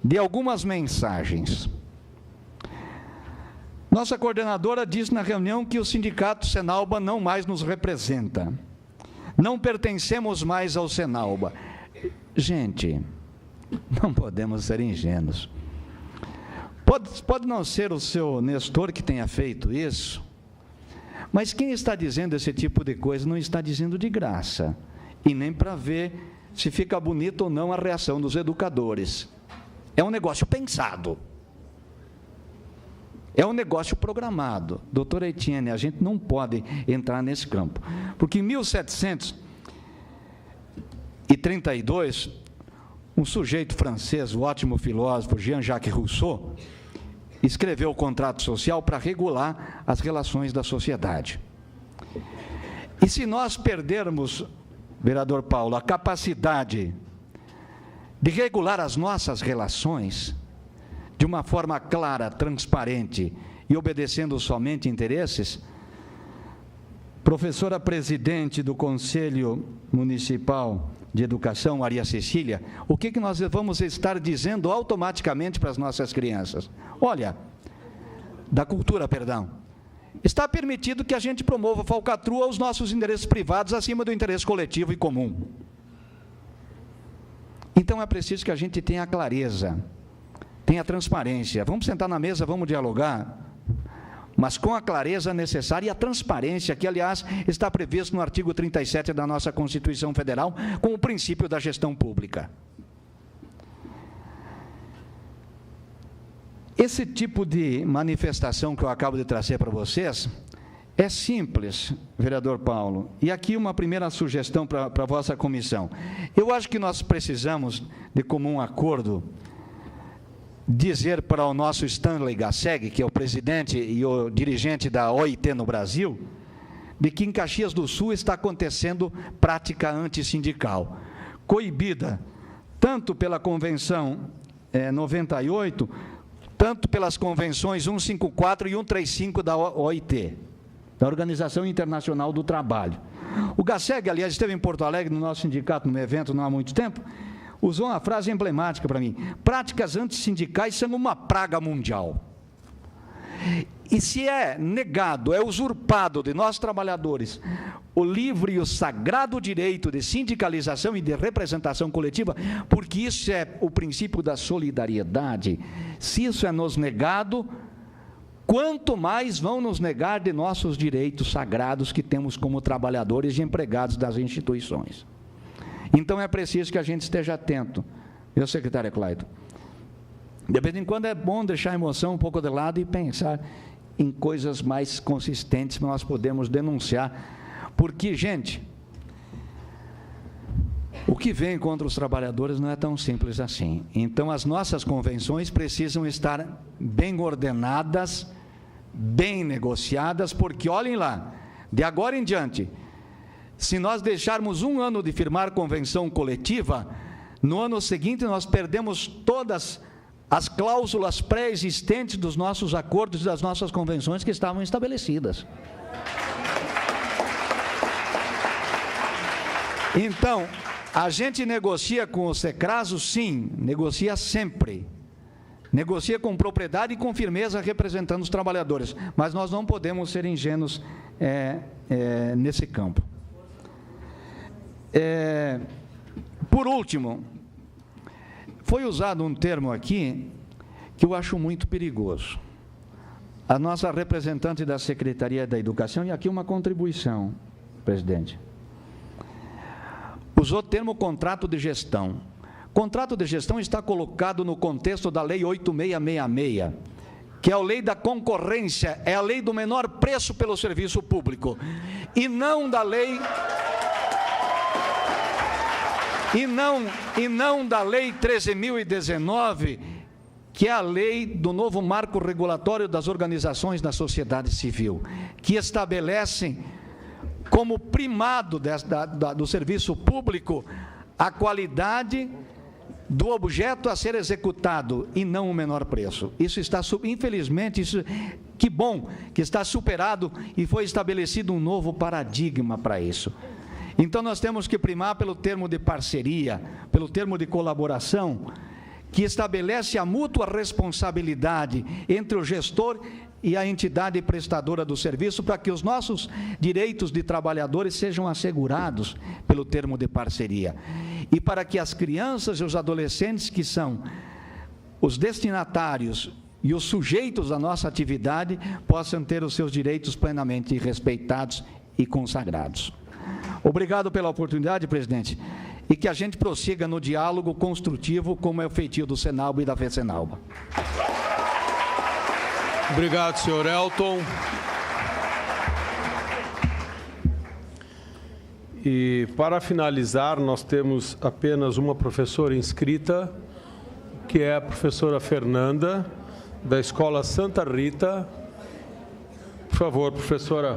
de algumas mensagens. Nossa coordenadora disse na reunião que o sindicato Senalba não mais nos representa. Não pertencemos mais ao Senalba. Gente, não podemos ser ingênuos. Pode não ser o seu Nestor que tenha feito isso, mas quem está dizendo esse tipo de coisa não está dizendo de graça, e nem para ver se fica bonito ou não a reação dos educadores. É um negócio pensado. É um negócio programado. Doutora Etienne, a gente não pode entrar nesse campo. Porque em 1732, um sujeito francês, o ótimo filósofo Jean-Jacques Rousseau, escreveu o contrato social para regular as relações da sociedade. E se nós perdermos, vereador Paulo, a capacidade de regular as nossas relações de uma forma clara, transparente e obedecendo somente interesses, professora presidente do Conselho Municipal de Educação, Maria Cecília, o que nós vamos estar dizendo automaticamente para as nossas crianças? Olha, da cultura, perdão, está permitido que a gente promova falcatrua aos nossos interesses privados acima do interesse coletivo e comum. Então é preciso que a gente tenha clareza, tenha transparência. Vamos sentar na mesa, vamos dialogar, mas com a clareza necessária e a transparência, que, aliás, está previsto no artigo 37 da nossa Constituição Federal, com o princípio da gestão pública. Esse tipo de manifestação que eu acabo de trazer para vocês é simples, vereador Paulo, e aqui uma primeira sugestão para a vossa comissão. Eu acho que nós precisamos, de comum acordo, dizer para o nosso Stanley Gasseg, que é o presidente e o dirigente da OIT no Brasil, de que em Caxias do Sul está acontecendo prática antissindical, coibida tanto pela Convenção 98, tanto pelas convenções 154 e 135 da OIT, da Organização Internacional do Trabalho. O Gasseg, aliás, esteve em Porto Alegre, no nosso sindicato, num evento não há muito tempo, usou uma frase emblemática para mim: práticas antissindicais são uma praga mundial. E se é negado, é usurpado de nós trabalhadores o livre e o sagrado direito de sindicalização e de representação coletiva, porque isso é o princípio da solidariedade, se isso é nos negado, quanto mais vão nos negar de nossos direitos sagrados que temos como trabalhadores e empregados das instituições. Então é preciso que a gente esteja atento, viu, secretária Clayton? De vez em quando é bom deixar a emoção um pouco de lado e pensar em coisas mais consistentes que nós podemos denunciar, porque, gente, o que vem contra os trabalhadores não é tão simples assim. Então, as nossas convenções precisam estar bem ordenadas, bem negociadas, porque, olhem lá, de agora em diante, se nós deixarmos um ano de firmar convenção coletiva, no ano seguinte nós perdemos todas as cláusulas pré-existentes dos nossos acordos e das nossas convenções que estavam estabelecidas. Então, a gente negocia com o Secraso, sim, negocia sempre. Negocia com propriedade e com firmeza representando os trabalhadores, mas nós não podemos ser ingênuos nesse campo. Por último, foi usado um termo aqui que eu acho muito perigoso. A nossa representante da Secretaria da Educação, e aqui uma contribuição, presidente, usou o termo contrato de gestão. Contrato de gestão está colocado no contexto da Lei 8666, que é a lei da concorrência, é a lei do menor preço pelo serviço público, e não da lei... E não da Lei 13.019, que é a lei do novo marco regulatório das organizações da sociedade civil, que estabelecem como primado do serviço público a qualidade do objeto a ser executado e não o menor preço. Isso está, infelizmente, que bom que está superado e foi estabelecido um novo paradigma para isso. Então, nós temos que primar pelo termo de parceria, pelo termo de colaboração, que estabelece a mútua responsabilidade entre o gestor e a entidade prestadora do serviço, para que os nossos direitos de trabalhadores sejam assegurados pelo termo de parceria. E para que as crianças e os adolescentes, que são os destinatários e os sujeitos da nossa atividade, possam ter os seus direitos plenamente respeitados e consagrados. Obrigado pela oportunidade, presidente, e que a gente prossiga no diálogo construtivo, como é o feitio do Senalba e da FECENALBA. Obrigado, senhor Elton. E, para finalizar, nós temos apenas uma professora inscrita, que é a professora Fernanda, da Escola Santa Rita. Por favor, professora,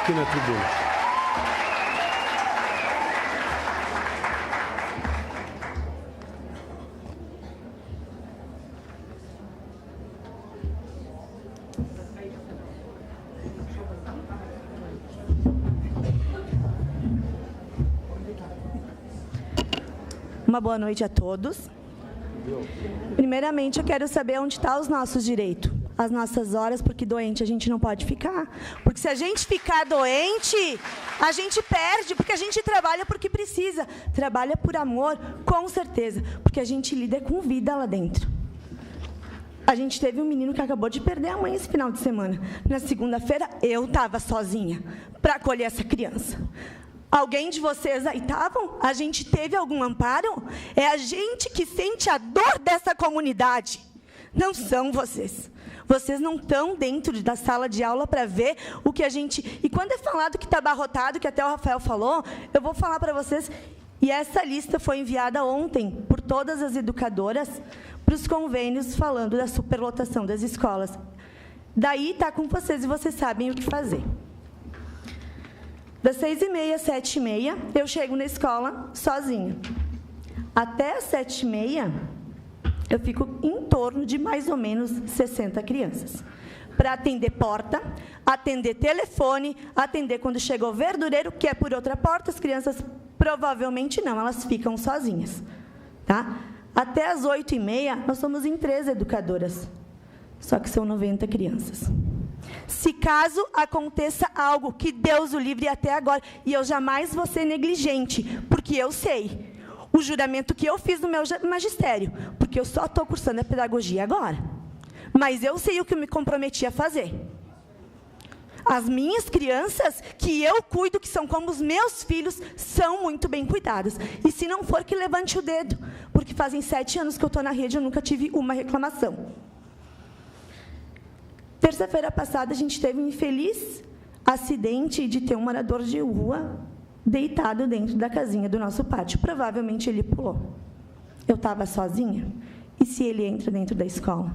aqui na tribuna. Uma boa noite a todos. Primeiramente, eu quero saber onde estão os nossos direitos, as nossas horas, porque doente a gente não pode ficar. Porque se a gente ficar doente, a gente perde, porque a gente trabalha porque precisa. Trabalha por amor, com certeza, porque a gente lida com vida lá dentro. A gente teve um menino que acabou de perder a mãe esse final de semana. Na segunda-feira, eu estava sozinha para acolher essa criança. Alguém de vocês aí estavam? A gente teve algum amparo? É a gente que sente a dor dessa comunidade. Não são vocês. Vocês não estão dentro da sala de aula para ver o que a gente... E quando é falado que está abarrotado, que até o Rafael falou, eu vou falar para vocês... E essa lista foi enviada ontem por todas as educadoras, para os convênios falando da superlotação das escolas. Daí está com vocês e vocês sabem o que fazer. Das 6h30 às 7h30, eu chego na escola sozinha. Até às 7h30, eu fico em torno de mais ou menos 60 crianças. Para atender porta, atender telefone, atender quando chega o verdureiro, que é por outra porta, as crianças provavelmente não, elas ficam sozinhas. Tá? Até às 8h30, nós somos em 13 educadoras, só que são 90 crianças. Se caso aconteça algo, que Deus o livre até agora, e eu jamais vou ser negligente, porque eu sei o juramento que eu fiz no meu magistério, porque eu só estou cursando a pedagogia agora, mas eu sei o que eu me comprometi a fazer. As minhas crianças, que eu cuido, que são como os meus filhos, são muito bem cuidadas. E se não for, que levante o dedo, porque fazem 7 anos que eu estou na rede e eu nunca tive uma reclamação. Terça-feira passada, a gente teve um infeliz acidente de ter um morador de rua deitado dentro da casinha do nosso pátio. Provavelmente ele pulou. Eu estava sozinha. E se ele entra dentro da escola?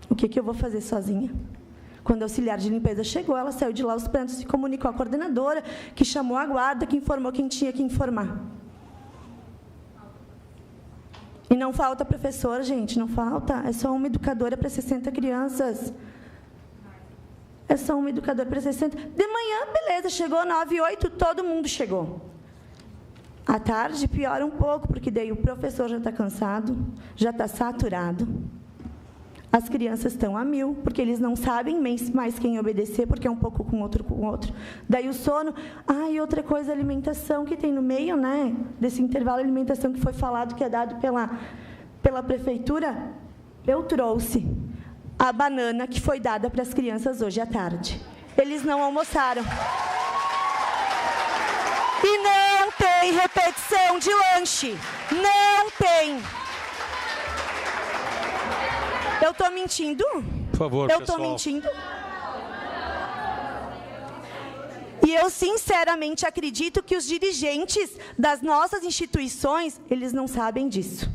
O que eu vou fazer sozinha? Quando a auxiliar de limpeza chegou, ela saiu de lá aos prantos, se comunicou à coordenadora, que chamou a guarda, que informou quem tinha que informar. E não falta professora, gente, não falta. É só uma educadora para 60 crianças. É só uma educadora para 60. De manhã, beleza, chegou 9, 8, todo mundo chegou. À tarde, piora um pouco, porque daí o professor já está cansado, já está saturado. As crianças estão a 1000, porque eles não sabem mais quem obedecer, porque é um pouco com outro. Daí o sono. E outra coisa, a alimentação que tem no meio, né, desse intervalo de alimentação que foi falado, que é dado pela prefeitura, eu trouxe a banana que foi dada para as crianças hoje à tarde. Eles não almoçaram. E não tem repetição de lanche. Não tem. Eu estou mentindo? Por favor, eu estou mentindo? E eu, sinceramente, acredito que os dirigentes das nossas instituições, eles não sabem disso.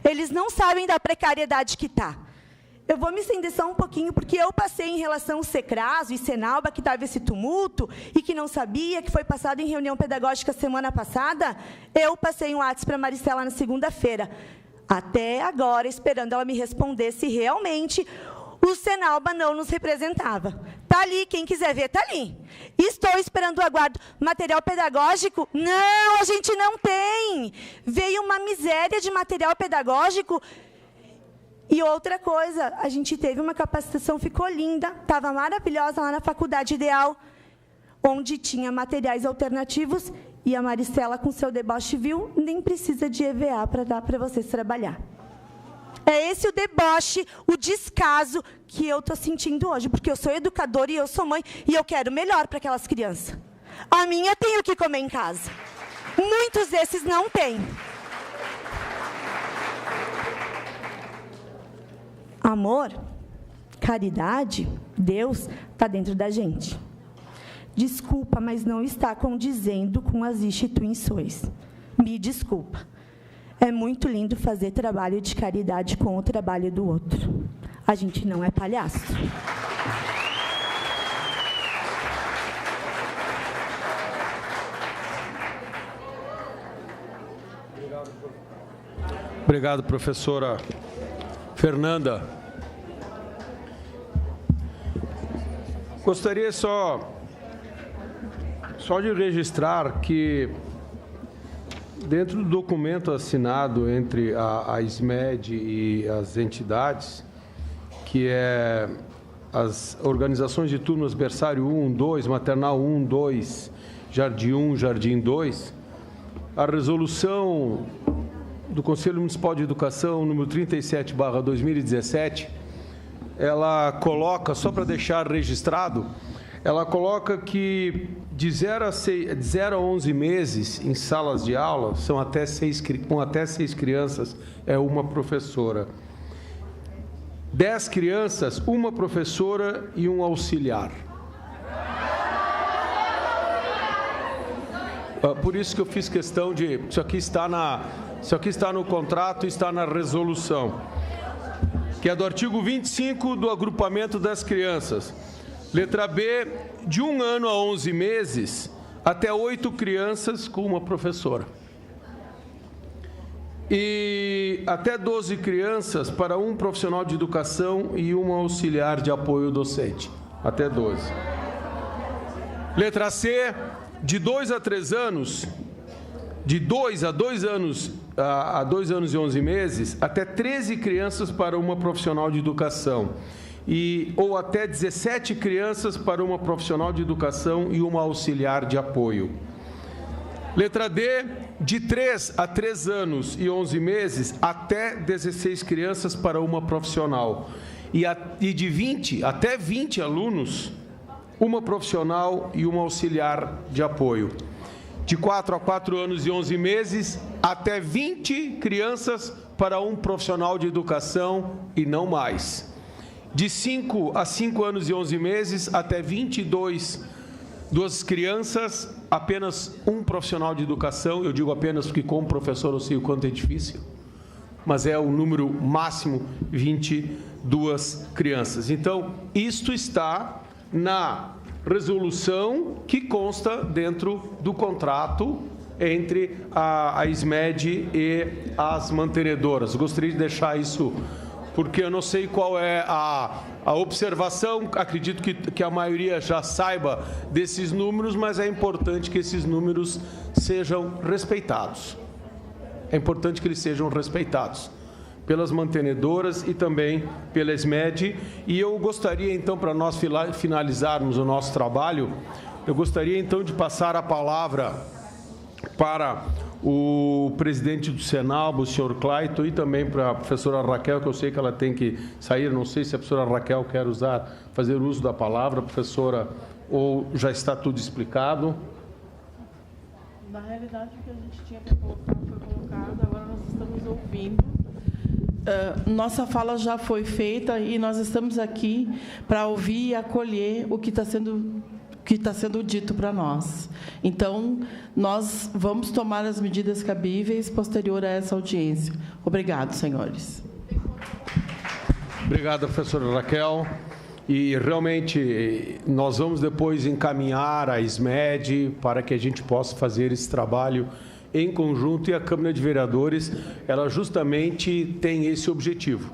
Eles não sabem da precariedade que está. Eu vou me estender só um pouquinho, porque eu passei em relação ao Secraso e Senalba, que estava esse tumulto, e que não sabia, que foi passado em reunião pedagógica semana passada. Eu passei um WhatsApp para a Maristela na segunda-feira. Até agora, esperando ela me responder se realmente o Senalba não nos representava. Está ali, quem quiser ver, está ali. Estou esperando o aguardo. Material pedagógico? Não, a gente não tem. Veio uma miséria de material pedagógico. E outra coisa, a gente teve uma capacitação, ficou linda, estava maravilhosa lá na Faculdade Ideal, onde tinha materiais alternativos, e a Maristela, com seu deboche, viu, nem precisa de EVA para dar para vocês trabalhar. É esse o deboche, o descaso que eu estou sentindo hoje, porque eu sou educadora e eu sou mãe, e eu quero melhor para aquelas crianças. A minha tem o que comer em casa. Muitos desses não têm. Amor, caridade, Deus está dentro da gente. Desculpa, mas não está condizendo com as instituições. Me desculpa. É muito lindo fazer trabalho de caridade com o trabalho do outro. A gente não é palhaço. Obrigado, professora Fernanda. Gostaria só de registrar que, dentro do documento assinado entre a SMED e as entidades, que é as organizações de turmas berçário 1, 2, maternal 1, 2, jardim 1, jardim 2, a resolução do Conselho Municipal de Educação, número 37/2017, ela coloca, só para deixar registrado, ela coloca que de 0 a 11 meses em salas de aula, são com até 6 crianças, é uma professora. 10 crianças, uma professora e um auxiliar. Por isso que eu fiz questão de... Isso aqui está no contrato e está na resolução, que é do artigo 25 do agrupamento das crianças. Letra B, de 1 ano a 11 meses, até 8 crianças com uma professora. E até 12 crianças para um profissional de educação e um auxiliar de apoio docente. Até 12. Letra C, de 2 a 3 anos, de 2 a 2 anos, a 2 anos e 11 meses, até 13 crianças para uma profissional de educação. Ou até 17 crianças para uma profissional de educação e uma auxiliar de apoio. Letra D, de 3 a 3 anos e 11 meses, até 16 crianças para uma profissional. E de 20 até 20 alunos, uma profissional e uma auxiliar de apoio. De 4 a 4 anos e 11 meses, até 20 crianças para um profissional de educação e não mais. De 5 a 5 anos e 11 meses, até 22 crianças, apenas um profissional de educação. Eu digo apenas porque como professor eu sei o quanto é difícil, mas é o número máximo, 22 crianças. Então, isto está na resolução que consta dentro do contrato entre a SMED e as mantenedoras. Gostaria de deixar isso, porque eu não sei qual é a observação, acredito que a maioria já saiba desses números, mas é importante que esses números sejam respeitados. É importante que eles sejam respeitados pelas mantenedoras e também pela SMED. E eu gostaria, então, para nós finalizarmos o nosso trabalho, eu gostaria, então, de passar a palavra para o presidente do Senalb, o senhor Clayton, e também para a professora Raquel, que eu sei que ela tem que sair, não sei se a professora Raquel quer fazer uso da palavra, professora, ou já está tudo explicado. Na realidade, o que a gente tinha para colocar foi colocado, agora nós estamos ouvindo. Nossa fala já foi feita e nós estamos aqui para ouvir e acolher o que está sendo dito para nós. Então, nós vamos tomar as medidas cabíveis posterior a essa audiência. Obrigado, senhores. Obrigado, professora Raquel. E, realmente, nós vamos depois encaminhar a SMED para que a gente possa fazer esse trabalho em conjunto, e a Câmara de Vereadores, ela justamente tem esse objetivo,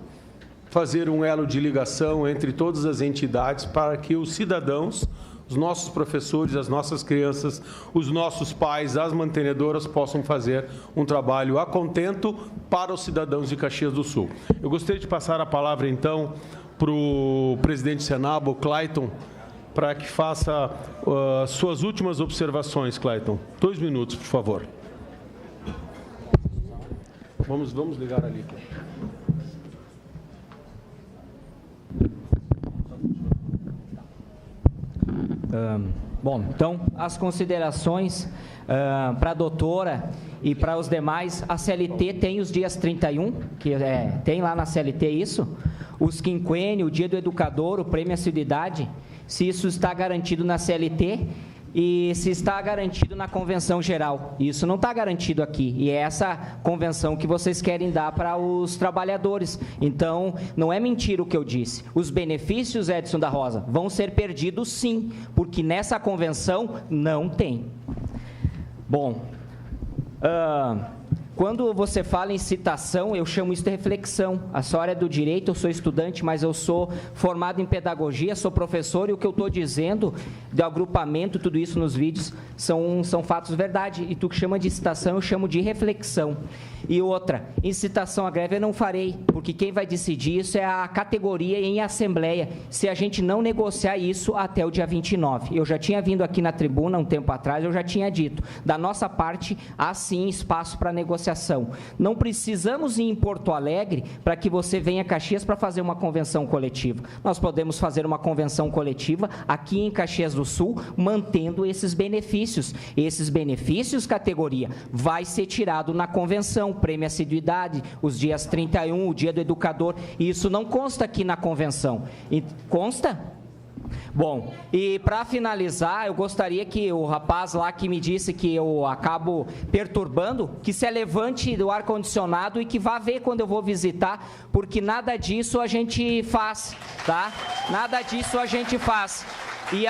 fazer um elo de ligação entre todas as entidades para que os cidadãos, os nossos professores, as nossas crianças, os nossos pais, as mantenedoras possam fazer um trabalho a contento para os cidadãos de Caxias do Sul. Eu gostaria de passar a palavra, então, para o presidente do Senalb, o Clayton, para que faça suas últimas observações, Clayton. 2 minutos, por favor. Vamos ligar ali. Bom, então, as considerações para a doutora e para os demais. A CLT tem os dias 31, que tem lá na CLT isso, os quinquênio, o dia do educador, o prêmio assiduidade, se isso está garantido na CLT e se está garantido na convenção geral. Isso não está garantido aqui, e é essa convenção que vocês querem dar para os trabalhadores. Então, não é mentira o que eu disse. Os benefícios, Edson da Rosa, vão ser perdidos sim, porque nessa convenção não tem. Bom, quando você fala em citação, eu chamo isso de reflexão. A senhora é do direito, eu sou estudante, mas eu sou formado em pedagogia, sou professor, e o que eu estou dizendo do agrupamento, tudo isso nos vídeos, são fatos verdade. E tu que chama de citação, eu chamo de reflexão. E outra, incitação à greve eu não farei, porque quem vai decidir isso é a categoria em assembleia, se a gente não negociar isso até o dia 29. Eu já tinha vindo aqui na tribuna um tempo atrás, eu já tinha dito, da nossa parte, há sim espaço para negociação. Não precisamos ir em Porto Alegre para que você venha a Caxias para fazer uma convenção coletiva. Nós podemos fazer uma convenção coletiva aqui em Caxias do Sul, mantendo esses benefícios. Esses benefícios, categoria, vai ser tirado na convenção, prêmio assiduidade, os dias 31, o dia do educador, e isso não consta aqui na convenção. E consta? Bom, e para finalizar, eu gostaria que o rapaz lá que me disse que eu acabo perturbando, que se levante do ar-condicionado e que vá ver quando eu vou visitar, porque nada disso a gente faz, tá? Nada disso a gente faz. E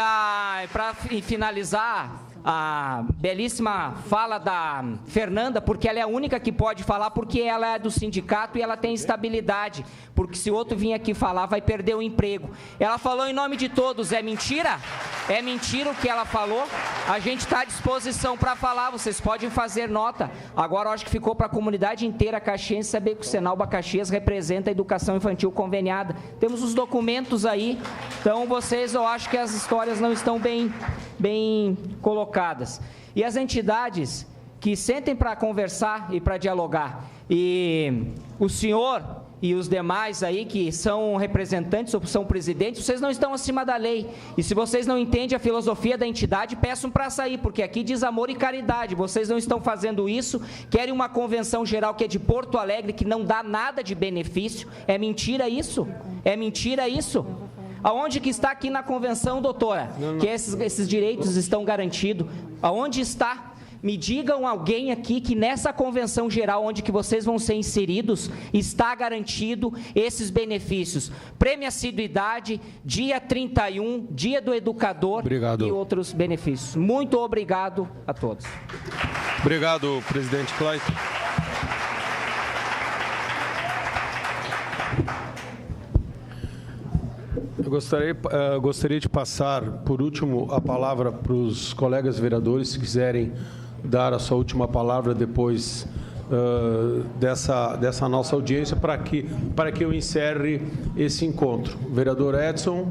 para finalizar, a belíssima fala da Fernanda, porque ela é a única que pode falar, porque ela é do sindicato e ela tem estabilidade, porque se o outro vir aqui falar, vai perder o emprego. Ela falou em nome de todos, é mentira? É mentira o que ela falou? A gente está à disposição para falar, vocês podem fazer nota. Agora, eu acho que ficou para a comunidade inteira caxiense saber que o Senalba Caxias representa a educação infantil conveniada. Temos os documentos aí, então vocês, eu acho que as histórias não estão bem colocadas. E as entidades que sentem para conversar e para dialogar. E o senhor e os demais aí que são representantes ou são presidentes, vocês não estão acima da lei. E se vocês não entendem a filosofia da entidade, peçam para sair, porque aqui diz amor e caridade. Vocês não estão fazendo isso, querem uma convenção geral que é de Porto Alegre, que não dá nada de benefício. É mentira isso? É mentira isso? Aonde que está aqui na convenção, doutora, que esses direitos estão garantidos? Aonde está? Me digam alguém aqui que nessa convenção geral, onde que vocês vão ser inseridos, está garantido esses benefícios. Prêmio assiduidade, dia 31, dia do educador. Obrigado. E outros benefícios. Muito obrigado a todos. Obrigado, presidente Clayton. Eu gostaria de passar, por último, a palavra para os colegas vereadores, se quiserem dar a sua última palavra depois dessa nossa audiência, para que eu encerre esse encontro. O vereador Edson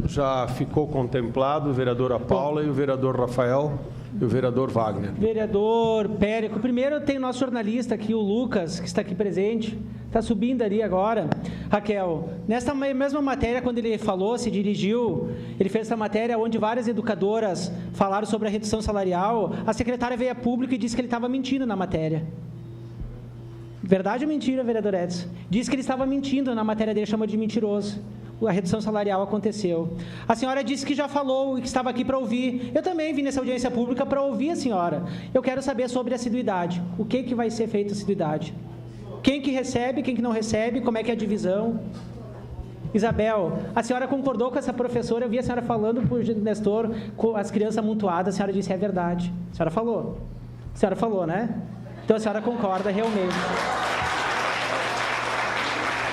já ficou contemplado, a vereadora Paula e o vereador Rafael e o vereador Wagner. Vereador Périco, primeiro tem o nosso jornalista aqui, o Lucas, que está aqui presente, está subindo ali agora. Raquel, nesta mesma matéria, quando ele falou, se dirigiu, ele fez essa matéria onde várias educadoras falaram sobre a redução salarial, a secretária veio a público e disse que ele estava mentindo na matéria. Verdade ou mentira, vereador Edson? Disse que ele estava mentindo na matéria dele, chama de mentiroso. A redução salarial aconteceu. A senhora disse que já falou e que estava aqui para ouvir. Eu também vim nessa audiência pública para ouvir a senhora. Eu quero saber sobre a assiduidade. O que vai ser feito a assiduidade? Quem que recebe, quem que não recebe, como é que é a divisão? Isabel, a senhora concordou com essa professora, eu vi a senhora falando para o Nestor com as crianças amontoadas, a senhora disse é verdade. A senhora falou, né? Então a senhora concorda realmente.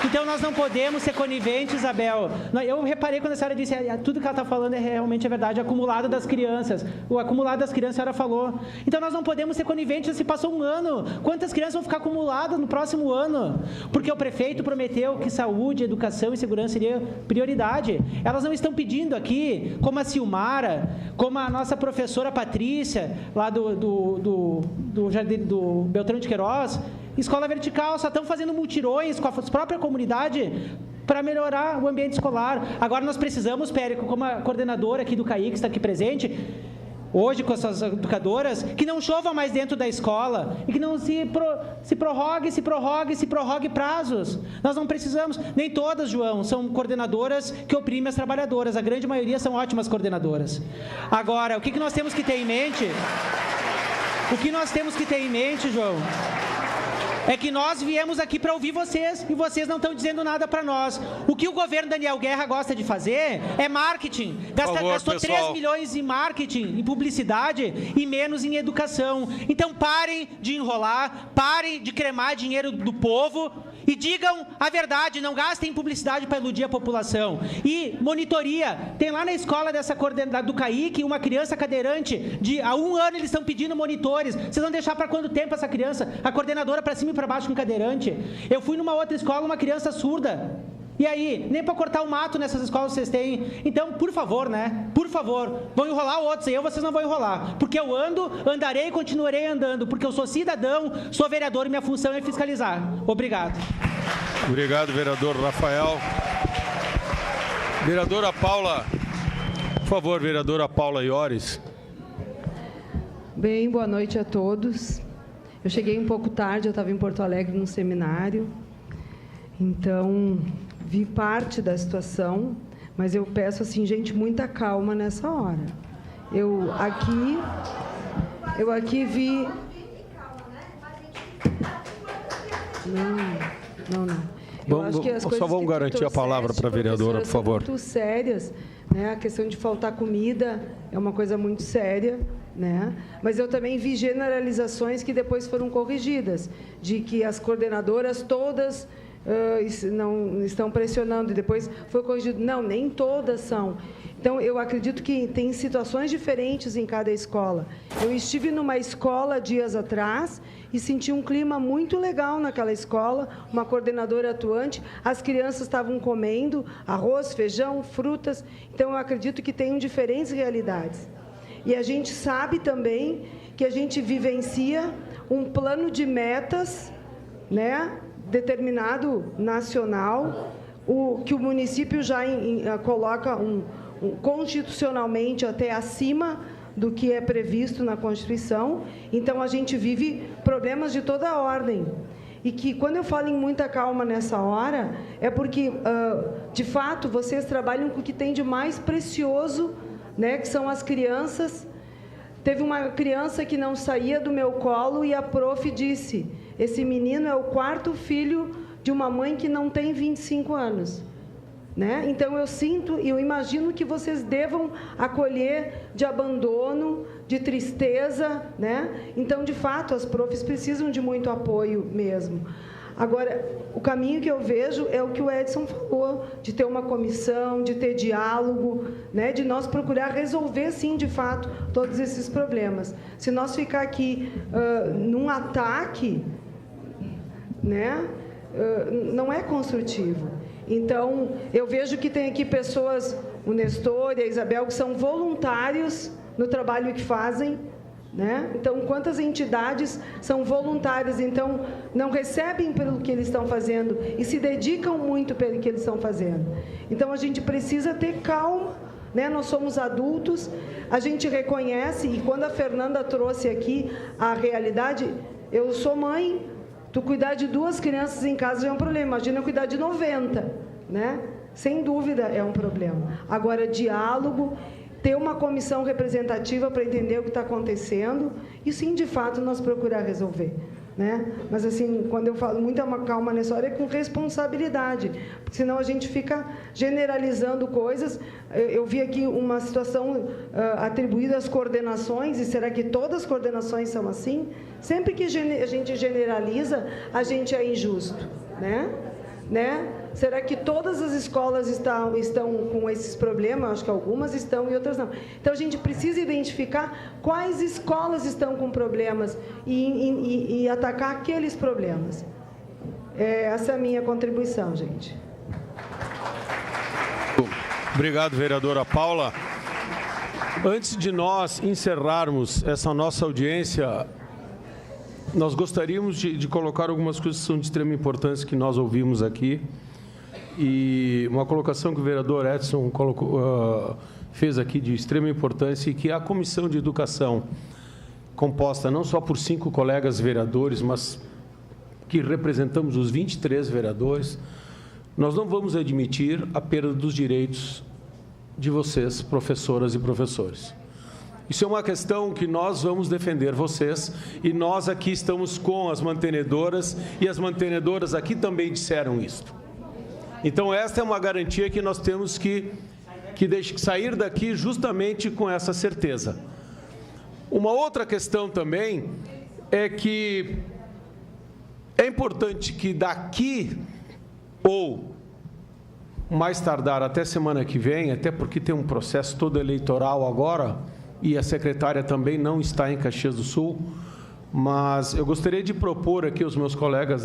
Então, nós não podemos ser coniventes, Isabel. Eu reparei quando a senhora disse tudo que ela está falando realmente é verdade, acumulado das crianças. O acumulado das crianças, a senhora falou. Então, nós não podemos ser coniventes, se passou um ano. Quantas crianças vão ficar acumuladas no próximo ano? Porque o prefeito prometeu que saúde, educação e segurança seria prioridade. Elas não estão pedindo aqui, como a Silmara, como a nossa professora Patrícia, lá do Beltrão de Queiroz, escola vertical, só estão fazendo mutirões com a própria comunidade para melhorar o ambiente escolar. Agora nós precisamos, Périco, como a coordenadora aqui do CAI, que está aqui presente, hoje com as suas educadoras, que não chova mais dentro da escola e que não se prorrogue prazos. Nós não precisamos, nem todas, João, são coordenadoras que oprimem as trabalhadoras, a grande maioria são ótimas coordenadoras. Agora, o que nós temos que ter em mente? O que nós temos que ter em mente, João, é que nós viemos aqui para ouvir vocês e vocês não estão dizendo nada para nós. O que o governo Daniel Guerra gosta de fazer é marketing. Gastou 3 milhões em marketing, em publicidade e menos em educação. Então parem de enrolar, parem de cremar dinheiro do povo e digam a verdade, não gastem em publicidade para iludir a população. E monitoria, tem lá na escola do CAIC uma criança cadeirante, há 1 ano eles estão pedindo monitores. Vocês vão deixar para quanto tempo essa criança? A coordenadora para cima e para baixo com cadeirante. Eu fui numa outra escola, uma criança surda. E aí, nem para cortar o mato nessas escolas vocês têm. Então, por favor, né? Por favor, vão enrolar outros aí, vocês não vão enrolar. Porque eu andarei e continuarei andando. Porque eu sou cidadão, sou vereador e minha função é fiscalizar. Obrigado. Obrigado, vereador Rafael. Vereadora Paula, por favor, vereadora Paula Iores. Bem, boa noite a todos. Eu cheguei um pouco tarde, eu estava em Porto Alegre num seminário. Então, vi parte da situação, Mas eu peço, assim, gente, muita calma nessa hora. Eu aqui vi... Não. Só vamos garantir a palavra para a vereadora, por favor. Muito sérias, né? A questão de faltar comida é uma coisa muito séria, né? Mas eu também vi generalizações que depois foram corrigidas, de que as coordenadoras todas não estão pressionando, e depois foi corrigido. Não, nem todas são. Então, eu acredito que tem situações diferentes em cada escola. Eu estive numa escola dias atrás e senti um clima muito legal naquela escola, uma coordenadora atuante, as crianças estavam comendo arroz, feijão, frutas. Então, eu acredito que tem diferentes realidades. E a gente sabe também que a gente vivencia um plano de metas, né, determinado nacional, que o município já coloca constitucionalmente até acima do que é previsto na Constituição. Então, a gente vive problemas de toda a ordem. E que, quando eu falo em muita calma nessa hora, é porque, de fato, vocês trabalham com o que tem de mais precioso, né, que são as crianças. Teve uma criança que não saía do meu colo e a prof disse: esse menino é o 4º filho de uma mãe que não tem 25 anos. Né? Então, eu sinto e eu imagino que vocês devam acolher de abandono, de tristeza. Né? Então, de fato, as profs precisam de muito apoio mesmo. Agora, o caminho que eu vejo é o que o Edson falou, de ter uma comissão, de ter diálogo, né? De nós procurar resolver, sim, de fato, todos esses problemas. Se nós ficar aqui num ataque, né? Não é construtivo. Então, eu vejo que tem aqui pessoas, o Nestor e a Isabel, que são voluntários no trabalho que fazem, né? Então, quantas entidades são voluntárias, então, não recebem pelo que eles estão fazendo e se dedicam muito pelo que eles estão fazendo. Então, a gente precisa ter calma, né? Nós somos adultos, a gente reconhece, e quando a Fernanda trouxe aqui a realidade, eu sou mãe. Tu cuidar de 2 crianças em casa já é um problema. Imagina cuidar de 90, né? Sem dúvida é um problema. Agora, diálogo, ter uma comissão representativa para entender o que está acontecendo e, sim, de fato, nós procurar resolver. Né? Mas, assim, quando eu falo muita calma nessa hora, é com responsabilidade, porque senão a gente fica generalizando coisas. Eu vi aqui uma situação atribuída às coordenações, e será que todas as coordenações são assim? Sempre que a gente generaliza, a gente é injusto. Né? Será que todas as escolas estão com esses problemas? Acho que algumas estão e outras não. Então, a gente precisa identificar quais escolas estão com problemas e atacar aqueles problemas. Essa é a minha contribuição, gente. Obrigado, vereadora Paula. Antes de nós encerrarmos essa nossa audiência, nós gostaríamos de colocar algumas coisas que são de extrema importância que nós ouvimos aqui. E uma colocação que o vereador Edson fez aqui de extrema importância, e que a Comissão de Educação, composta não só por 5 colegas vereadores, mas que representamos os 23 vereadores, nós não vamos admitir a perda dos direitos de vocês, professoras e professores. Isso é uma questão que nós vamos defender vocês, e nós aqui estamos com as mantenedoras, e as mantenedoras aqui também disseram isso. Então, esta é uma garantia que nós temos que sair daqui justamente com essa certeza. Uma outra questão também é que é importante que daqui, ou mais tardar até semana que vem, até porque tem um processo todo eleitoral agora, e a secretária também não está em Caxias do Sul, mas eu gostaria de propor aqui aos meus colegas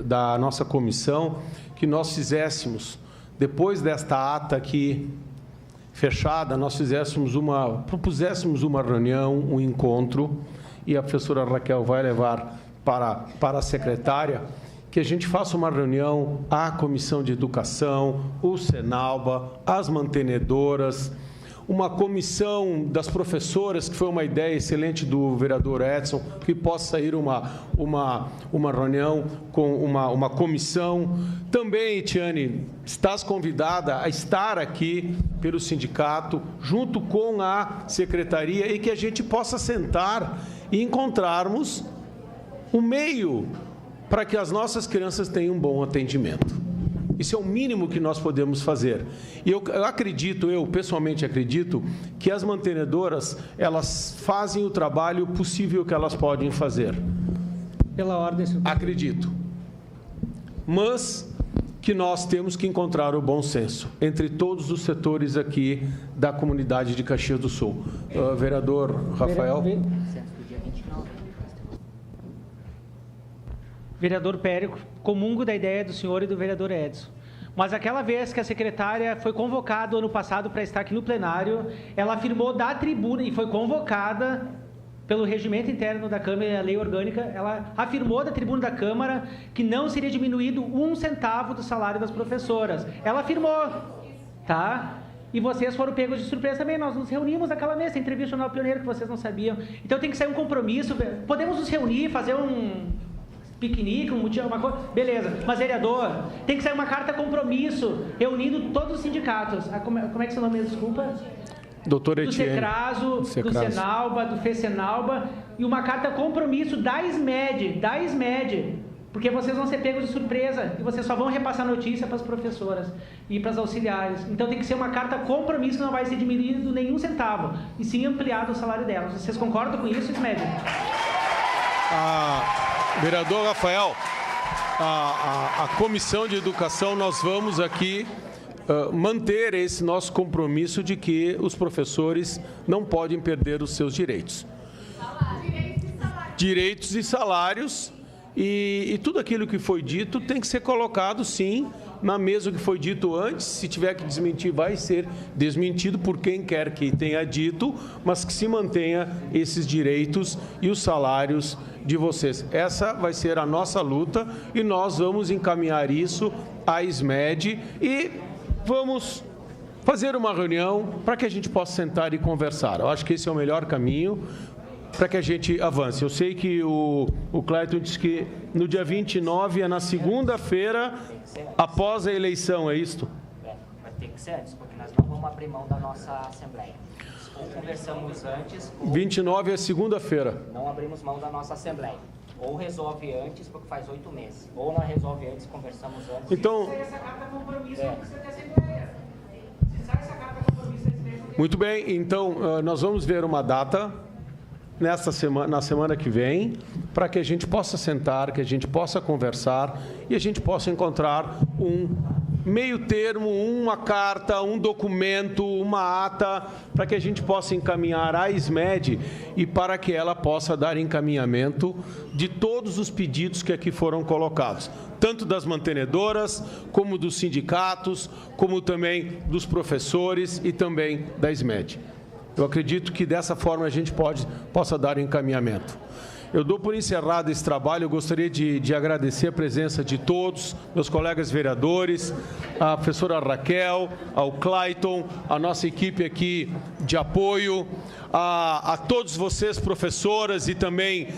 da nossa comissão que nós fizéssemos, depois desta ata aqui fechada, nós propuséssemos uma reunião, um encontro, e a professora Raquel vai levar para a secretária, que a gente faça uma reunião, a Comissão de Educação, o Senalba, as mantenedoras, uma comissão das professoras, que foi uma ideia excelente do vereador Edson, que possa sair uma reunião com uma comissão. Também, Etiane, estás convidada a estar aqui pelo sindicato, junto com a secretaria, e que a gente possa sentar e encontrarmos um meio para que as nossas crianças tenham um bom atendimento. Isso é o mínimo que nós podemos fazer. E eu pessoalmente acredito, que as mantenedoras, elas fazem o trabalho possível que elas podem fazer. Pela ordem, senhor. Acredito. Mas que nós temos que encontrar o bom senso entre todos os setores aqui da comunidade de Caxias do Sul. Vereador Rafael. Vereador Périco, comungo da ideia do senhor e do vereador Edson. Mas aquela vez que a secretária foi convocada ano passado para estar aqui no plenário, ela afirmou da tribuna, e foi convocada pelo regimento interno da Câmara e a lei orgânica, ela afirmou da tribuna da Câmara que não seria diminuído 1 centavo do salário das professoras. Ela afirmou, tá? E vocês foram pegos de surpresa também. Nós nos reunimos naquela mesa, entrevista no Pioneiro, que vocês não sabiam. Então tem que sair um compromisso. Podemos nos reunir, fazer um piquenique, uma coisa, beleza. Mas, vereador, tem que sair uma carta compromisso, reunindo todos os sindicatos. Como é que é o seu nome mesmo? Desculpa. Doutor Etienne. Do Secraso, do Senalba, do FECENALBA, e uma carta compromisso da SMED, porque vocês vão ser pegos de surpresa e vocês só vão repassar notícia para as professoras e para as auxiliares. Então tem que ser uma carta compromisso, que não vai ser diminuído nenhum centavo, e sim ampliado o salário delas. Vocês concordam com isso, SMED? Vereador Rafael, a Comissão de Educação, nós vamos aqui manter esse nosso compromisso de que os professores não podem perder os seus direitos. Direitos e salários, e tudo aquilo que foi dito tem que ser colocado, sim, na mesa. O que foi dito antes, se tiver que desmentir, vai ser desmentido por quem quer que tenha dito, mas que se mantenha esses direitos e os salários de vocês. Essa vai ser a nossa luta, e nós vamos encaminhar isso à SMED e vamos fazer uma reunião para que a gente possa sentar e conversar. Eu acho que esse é o melhor caminho para que a gente avance. Eu sei que o Clayton disse que no dia 29 é na segunda-feira, após a eleição, é isto? Vai ter que ser antes, porque nós não vamos abrir mão da nossa Assembleia. Ou conversamos antes... Ou 29 é segunda-feira. Não abrimos mão da nossa Assembleia. Ou resolve antes, porque faz 8 meses. Ou não resolve antes, conversamos antes. Então... Essa carta compromisso, não precisa ter Assembleia. Se sai essa carta compromisso, muito bem, então nós vamos ver uma data na semana que vem, para que a gente possa sentar, que a gente possa conversar e a gente possa encontrar um meio termo, uma carta, um documento, uma ata, para que a gente possa encaminhar à SMED e para que ela possa dar encaminhamento de todos os pedidos que aqui foram colocados, tanto das mantenedoras, como dos sindicatos, como também dos professores e também da SMED. Eu acredito que dessa forma a gente possa dar encaminhamento. Eu dou por encerrado esse trabalho. Eu gostaria de agradecer a presença de todos, meus colegas vereadores, a professora Raquel, ao Clayton, a nossa equipe aqui de apoio, a todos vocês, professoras e também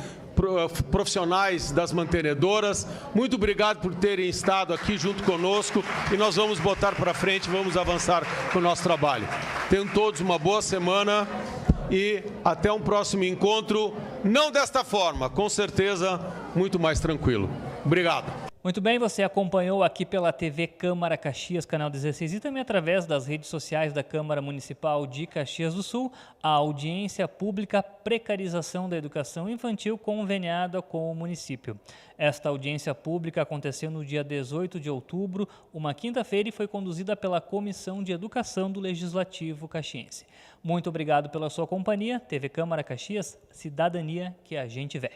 profissionais das mantenedoras. Muito obrigado por terem estado aqui junto conosco, e nós vamos botar para frente, vamos avançar com o nosso trabalho. Tenham todos uma boa semana e até um próximo encontro, não desta forma, com certeza muito mais tranquilo. Obrigado. Muito bem, você acompanhou aqui pela TV Câmara Caxias, canal 16, e também através das redes sociais da Câmara Municipal de Caxias do Sul, a audiência pública Precarização da Educação Infantil conveniada com o município. Esta audiência pública aconteceu no dia 18 de outubro, uma quinta-feira, e foi conduzida pela Comissão de Educação do Legislativo Caxiense. Muito obrigado pela sua companhia. TV Câmara Caxias, cidadania que a gente vê.